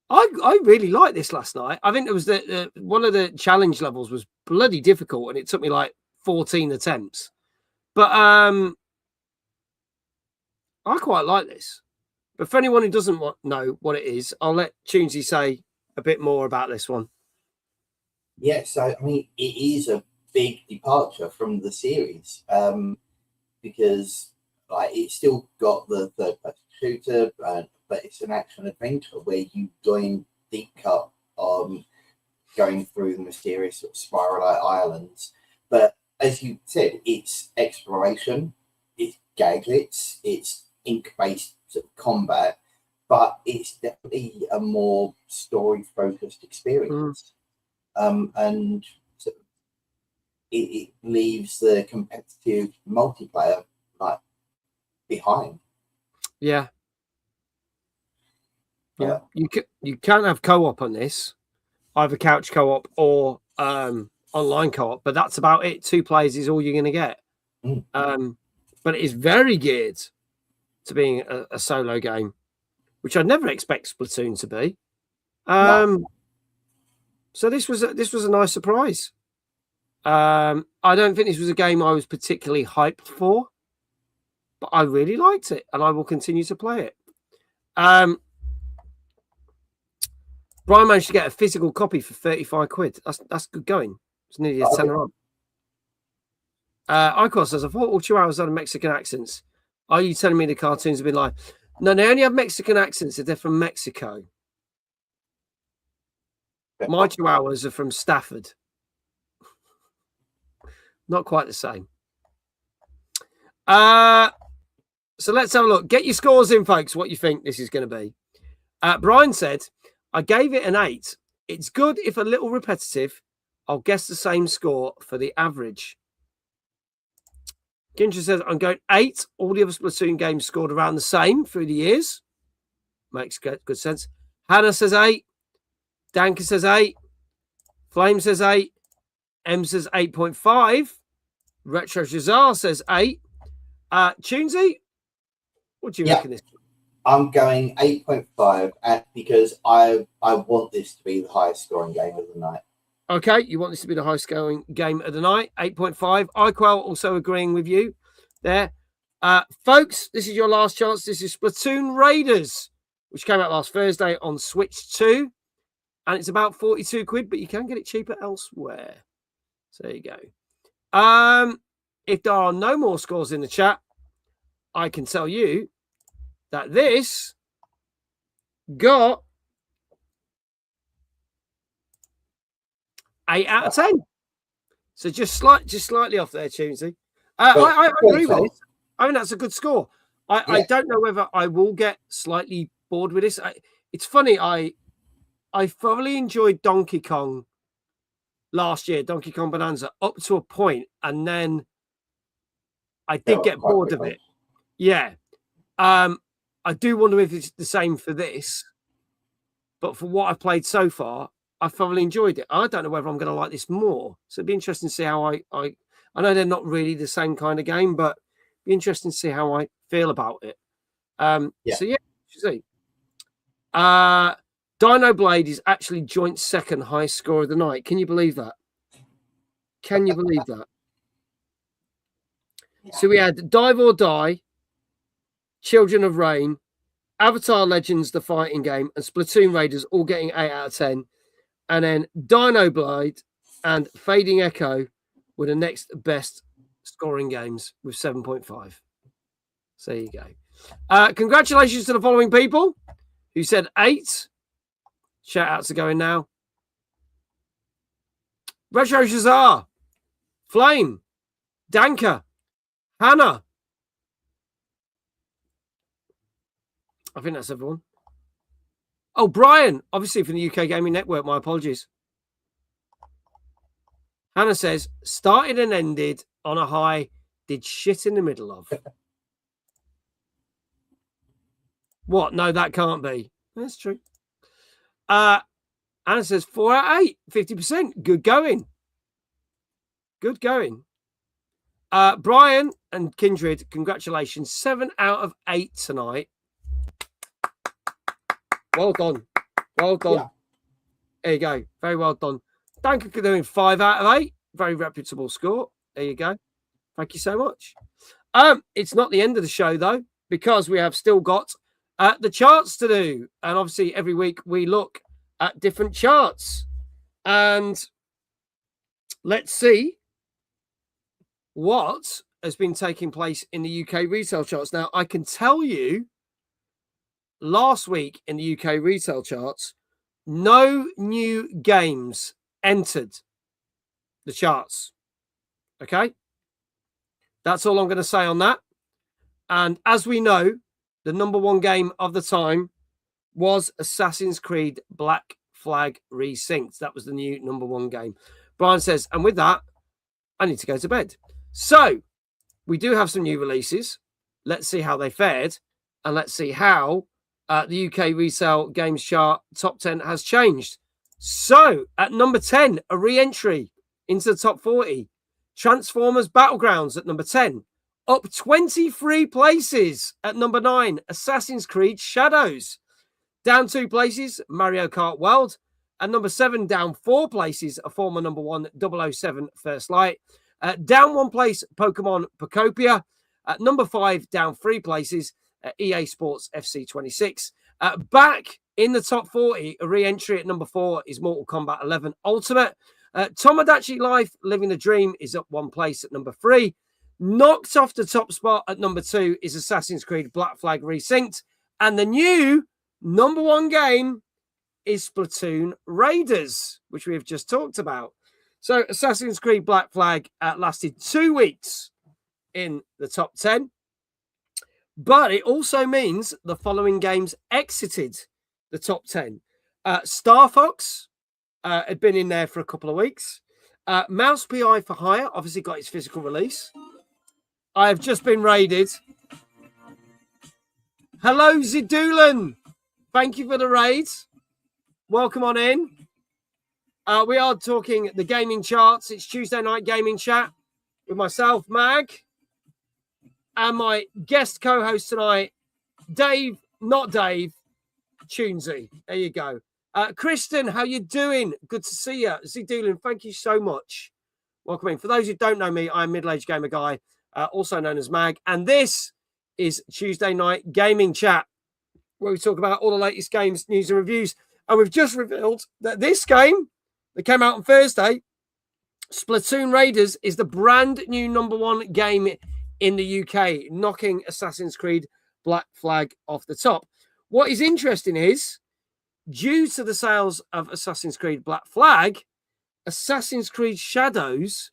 I really liked this last night. I think it was one of the challenge levels was bloody difficult, and it took me like 14 attempts. But I quite like this. But for anyone who doesn't know what it is, I'll let Tunesy say a bit more about this one. Yeah, so I mean, it is a big departure from the series because like it's still got the third-person shooter, but it's an action adventure where you join deep cut going through the mysterious sort of Spiralite Islands. But as you said, it's exploration, it's gadgets, it's ink-based sort of combat, but it's definitely a more story-focused experience. And sort of it leaves the competitive multiplayer like behind. Yeah. Yeah, you can't have co-op on this, either couch co-op or online co-op, but that's about it. 2 players is all you're going to get. but it is very geared to being a solo game, which I'd never expect Splatoon to be. So this was a nice surprise. I don't think this was a game I was particularly hyped for, but I really liked it, and I will continue to play it. Brian managed to get a physical copy for 35 quid. That's good going. It's nearly a tenner on. Icon says, I thought all Chihuahuas had Mexican accents. Are you telling me the cartoons have been like? No, they only have Mexican accents if they're from Mexico. My Chihuahuas are from Stafford. Not quite the same. So let's have a look. Get your scores in, folks, what you think this is going to be. Brian said, I gave it an 8. It's good if a little repetitive. I'll guess the same score for the average. Ginger says, I'm going 8. All the other Splatoon games scored around the same through the years. Makes good sense. Hannah says 8. Danka says 8. Flame says 8. M says 8.5. Retro Shazar says 8. Tunesy, what do you reckon this? I'm going 8.5 because I want this to be the highest scoring game of the night. Okay, you want this to be the highest scoring game of the night. 8.5. iQuell also agreeing with you there. Folks, this is your last chance. This is Splatoon Raiders, which came out last Thursday on Switch 2. And it's about 42 quid, but you can get it cheaper elsewhere. So there you go. If there are no more scores in the chat, I can tell you that this got 8 out of 10. So just slightly off there, Tunesy. I agree with this. I mean, that's a good score. I don't know whether I will get slightly bored with this. It's funny. I thoroughly enjoyed Donkey Kong last year, Donkey Kong Bonanza, up to a point, and then I did get bored of it. Yeah. I do wonder if it's the same for this, but for what I've played so far, I thoroughly enjoyed it. I don't know whether I'm going to like this more. So it'd be interesting to see how I know they're not really the same kind of game, but it'd be interesting to see how I feel about it. So yeah, see. Dino Blade is actually joint second highest score of the night. Can you believe that? Can you believe that? So we had Dive or Die, Children of Rain, Avatar Legends, the fighting game, and Splatoon Raiders all getting 8 out of 10. And then Dino Blade and Fading Echo were the next best scoring games with 7.5. So there you go. Congratulations to the following people who said 8. Shout outs are going now. Retro Shazar, Flame, Danka, Hannah. I think that's everyone. Oh, Brian, obviously from the UK Gaming Network. My apologies. Hannah says, started and ended on a high, did shit in the middle of. What? No, that can't be. That's true. Anna says 4 out of 8, 50%. Good going. Good going. Brian and Kindred, congratulations. 7 out of 8 tonight. Well done. Well done. Yeah. There you go. Very well done. Thank you for doing 5 out of 8. Very reputable score. There you go. Thank you so much. It's not the end of the show, though, because we have still got the charts to do. And obviously, every week we look at different charts. And let's see what has been taking place in the UK retail charts. Now, I can tell you, last week in the UK retail charts, no new games entered the charts. Okay? That's all I'm going to say on that. And as we know, the number one game of the time was Assassin's Creed Black Flag Resynced. That was the new number one game. Brian says, and with that, I need to go to bed. So, we do have some new releases. Let's see how they fared. And let's see how the UK resale games chart top 10 has changed. So, at number 10, a re-entry into the top 40. Transformers Battlegrounds at number 10. Up 23 places at number 9, Assassin's Creed Shadows. Down 2 places, Mario Kart World. At number 7, down 4 places, a former number 1, 007 First Light. Down 1 place, Pokemon Pocopia. At number 5, down 3 places, EA Sports FC 26. Back in the top 40, a re-entry at number 4 is Mortal Kombat 11 Ultimate. Tomodachi Life Living the Dream is up 1 place at number 3. Knocked off the top spot at number 2 is Assassin's Creed Black Flag Resynced. And the new number 1 game is Splatoon Raiders, which we have just talked about. So Assassin's Creed Black Flag lasted 2 weeks in the top 10. But it also means the following games exited the top 10. Star Fox had been in there for a couple of weeks. Mouse PI for Hire obviously got its physical release. I have just been raided. Hello, Zidulan. Thank you for the raid. Welcome on in. We are talking the gaming charts. It's Tuesday night gaming chat with myself, Mag, and my guest co-host tonight, Dave, not Dave, Tunesy. There you go. Kristen, how you doing? Good to see you. Zidulan, thank you so much. Welcome in. For those who don't know me, I'm Middle-Aged Gamer Guy, also known as Mag, and this is Tuesday night gaming chat, where we talk about all the latest games, news, and reviews. And we've just revealed that this game that came out on Thursday, Splatoon Raiders, is the brand new number 1 game in the UK, knocking Assassin's Creed Black Flag off the top. What is interesting is, due to the sales of Assassin's Creed Black Flag, Assassin's Creed Shadows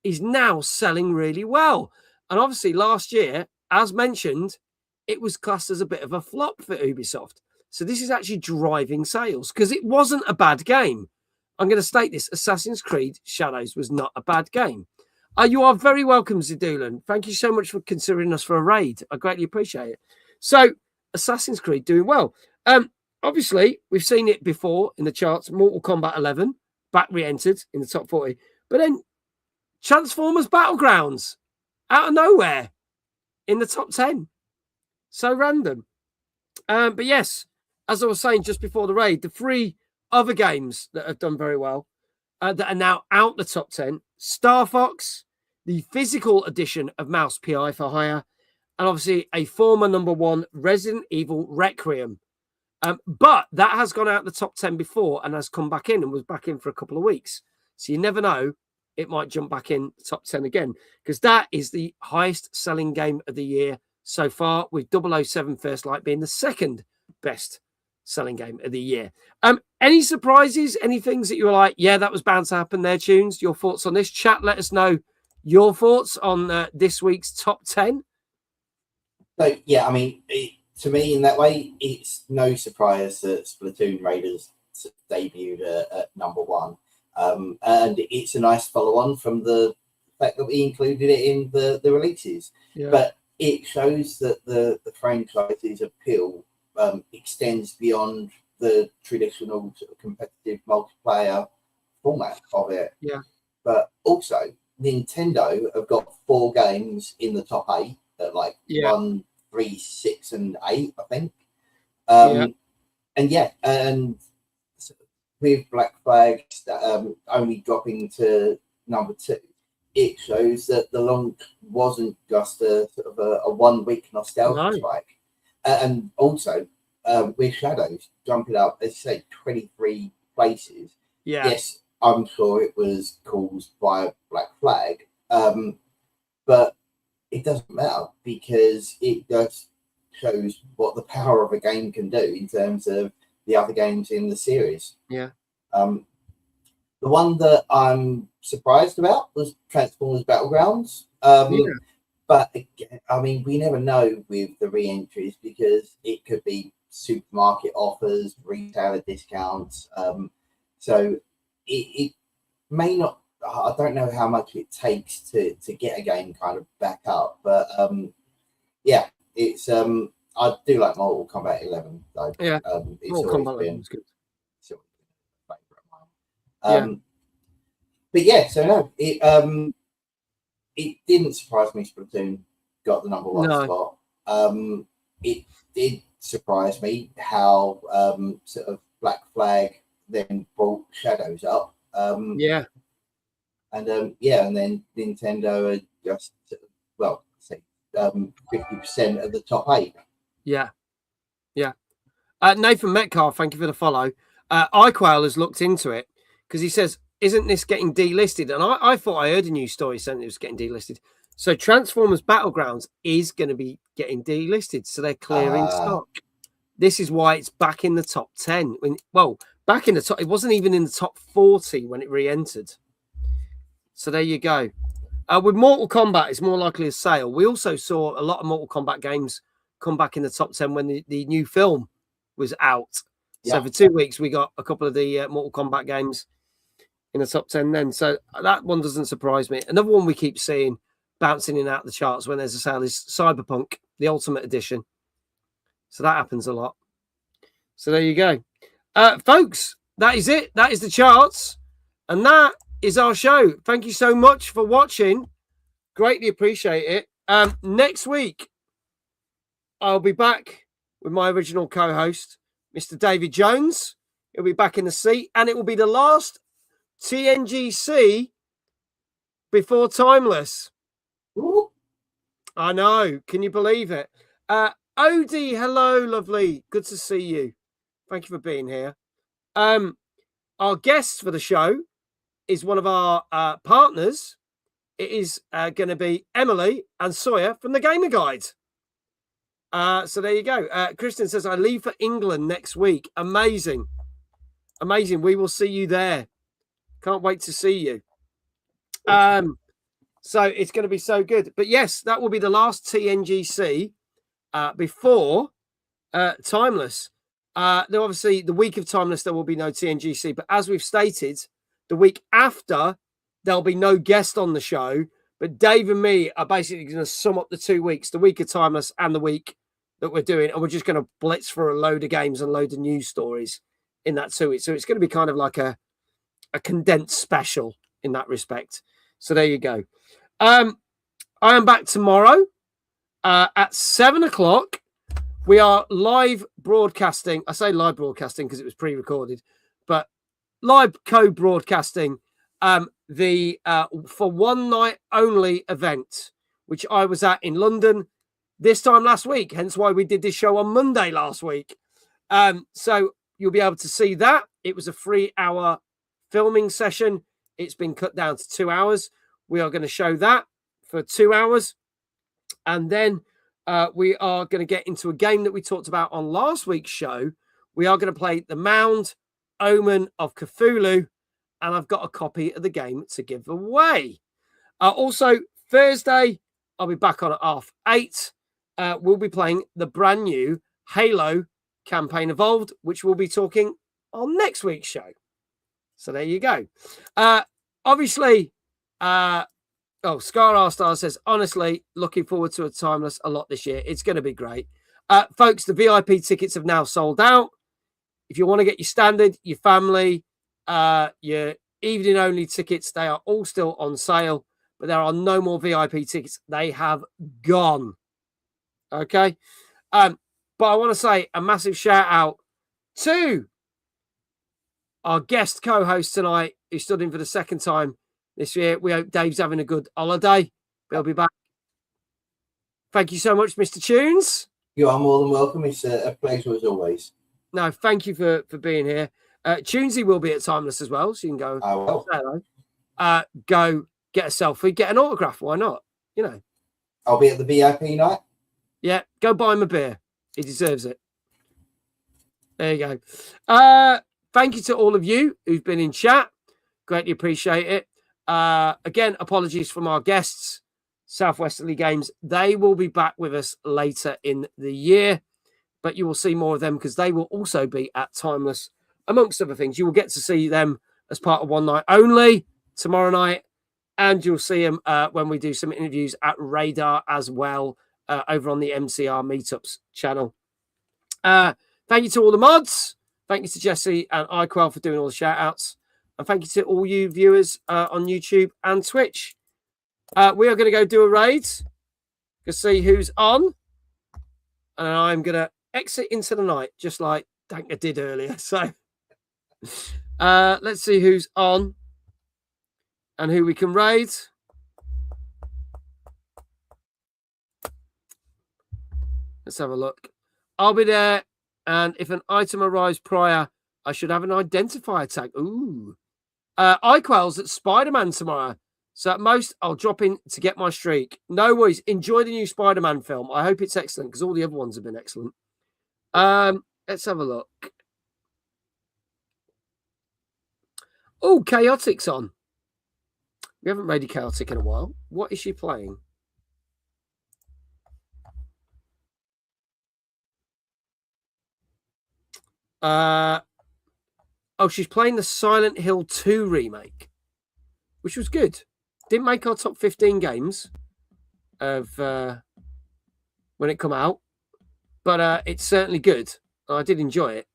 is now selling really well. And obviously last year, as mentioned, it was classed as a bit of a flop for Ubisoft. So this is actually driving sales because it wasn't a bad game. I'm going to state this. Assassin's Creed Shadows was not a bad game. You are very welcome, Zidulan. Thank you so much for considering us for a raid. I greatly appreciate it. So Assassin's Creed doing well. Obviously, we've seen it before in the charts. Mortal Kombat 11, back re-entered in the top 40. But then Transformers Battlegrounds, out of nowhere, in the top 10. So random. But yes, as I was saying just before the raid, the 3 other games that have done very well, that are now out the top 10, Star Fox, the physical edition of Mouse PI for Hire, and obviously a former number 1, Resident Evil Requiem. But that has gone out the top 10 before and has come back in and was back in for a couple of weeks. So you never know, it might jump back in the top 10 again, because that is the highest selling game of the year so far, with 007 First Light being the second best selling game of the year. Any surprises? Any things that you were like, yeah, that was bound to happen there, Tunes? Your thoughts on this? Chat, let us know your thoughts on this week's top 10. So, yeah, I mean, to me, in that way, it's no surprise that Splatoon Raiders debuted at number 1. And it's a nice follow-on from the fact that we included it in the releases. Yeah. But it shows that the franchise's appeal extends beyond the traditional sort of competitive multiplayer format of it. Yeah. But also, Nintendo have got 4 games in the top 8 at 1, 3, 6, and 8, I think. And with Black Flag only dropping to number 2, it shows that the launch wasn't just a sort of a 1-week nostalgia spike. And also, with Shadows jumping up, as you say, 23 places. Yeah. Yes, I'm sure it was caused by Black Flag, but it doesn't matter because it just shows what the power of a game can do in terms of the other games in the series. Yeah. The one that I'm surprised about was Transformers Battlegrounds. But again, I mean, we never know with the re-entries because it could be supermarket offers, retailer discounts. So it may not. I don't know how much it takes to get a game kind of back up, but yeah, it's I do like Mortal Kombat 11 though. Yeah, it's Mortal Kombat 11 is good. But yeah, so no, it didn't surprise me Splatoon got the number one No. spot. It did surprise me how sort of Black Flag then brought Shadows up. Yeah. And and then Nintendo are just, well, say 50% of the top 8. Yeah. Yeah. Nathan Metcalf, thank you for the follow. iQuail has looked into it because he says, isn't this getting delisted? And I thought I heard a news story saying it was getting delisted. So Transformers Battlegrounds is going to be getting delisted. So they're clearing stock. This is why it's back in the top 10. Back in the top, it wasn't even in the top 40 when it re-entered. So there you go. With Mortal Kombat, it's more likely a sale. We also saw a lot of Mortal Kombat games come back in the top 10 when the new film was out. Yeah. So for 2 weeks, we got a couple of the Mortal Kombat games in the top 10 then. So that one doesn't surprise me. Another one we keep seeing bouncing in and out the charts when there's a sale is Cyberpunk, the Ultimate Edition. So that happens a lot. So there you go. Folks, that is it. That is the charts. And that is our show. Thank you so much for watching. Greatly appreciate it. Next week, I'll be back with my original co-host, Mr. David Jones. He'll be back in the seat, and it will be the last TNGC before Timeless. Ooh. I know. Can you believe it? Odie, hello, lovely. Good to see you. Thank you for being here. Our guest for the show is one of our partners. It is going to be Emily and Sawyer from the Gamer Guide. So there you go. Kristen says, I leave for England next week. Amazing. Amazing. We will see you there. Can't wait to see you. So it's going to be so good. But yes, that will be the last TNGC before Timeless. There obviously, the week of Timeless, there will be no TNGC. But as we've stated, the week after, there'll be no guest on the show. But Dave and me are basically going to sum up the 2 weeks, the week of Timeless and the week that we're doing. And we're just going to blitz for a load of games and load of news stories in that 2 weeks. So it's going to be kind of like a condensed special in that respect. So there you go. I am back tomorrow at 7 o'clock. We are live broadcasting. I say live broadcasting because it was pre-recorded, but live co-broadcasting the for one night only event, which I was at in London this time last week. Hence why we did this show on Monday last week. So you'll be able to see that. It was a 3-hour filming session. It's been cut down to 2 hours. We are going to show that for 2 hours. And then we are going to get into a game that we talked about on last week's show. We are going to play The Mound Omen of Cthulhu. And I've got a copy of the game to give away. Also, Thursday, I'll be back on at 8:30. We'll be playing the brand new Halo Campaign Evolved, which we'll be talking on next week's show. So there you go. Obviously, Scar Star says, honestly, looking forward to a Timeless a lot this year. It's going to be great. Folks, the VIP tickets have now sold out. If you want to get your standard, your family, your evening only tickets, they are all still on sale, but there are no more VIP tickets. They have gone. Okay. But I want to say a massive shout out to our guest co-host tonight, who stood in for the second time this year. We hope Dave's having a good holiday. We'll be back. Thank you so much, Mr. Tunes. You are more than welcome. It's a pleasure as always. No, thank you for being here. Tunesy will be at Timeless as well, so you can go. I will. Go get a selfie, get an autograph. Why not? You know. I'll be at the VIP night. Yeah, go buy him a beer. He deserves it. There you go. Thank you to all of you who've been in chat. Greatly appreciate it. Again, apologies from our guests, Westerly Games. They will be back with us later in the year, but you will see more of them because they will also be at Timeless, amongst other things. You will get to see them as part of One Night Only tomorrow night, and you'll see them when we do some interviews at Radar as well over on the MCR Meetups channel. Thank you to all the mods. Thank you to Jesse and iQuell for doing all the shout-outs. And thank you to all you viewers on YouTube and Twitch. We are going to go do a raid Go see who's on. And I'm going to exit into the night, just like Danker did earlier. So let's see who's on and who we can raid. Let's have a look. I'll be there. And if an item arrives prior, I should have an identifier tag. Ooh. iQuell's at Spider-Man tomorrow. So at most, I'll drop in to get my streak. No worries. Enjoy the new Spider-Man film. I hope it's excellent because all the other ones have been excellent. Let's have a look. Oh, Chaotic's on. We haven't raided Chaotic in a while. What is she playing? Oh, she's playing the Silent Hill 2 remake, which was good. Didn't make our top 15 games of when it come out, but it's certainly good. I did enjoy it.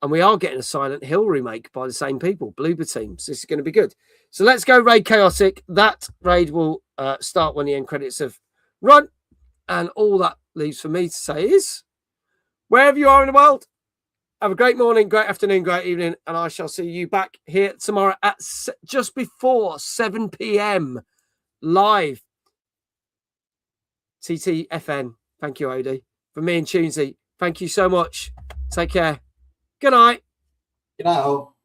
And we are getting a Silent Hill remake by the same people, Bloober Team. So this is going to be good. So let's go raid Chaotic. That raid will start when the end credits have run. And all that leaves for me to say is, wherever you are in the world, have a great morning, great afternoon, great evening. And I shall see you back here tomorrow at just before 7 p.m. live. TTFN. Thank you, Odie. From me and Tunesy, thank you so much. Take care. Good night. Good night, all.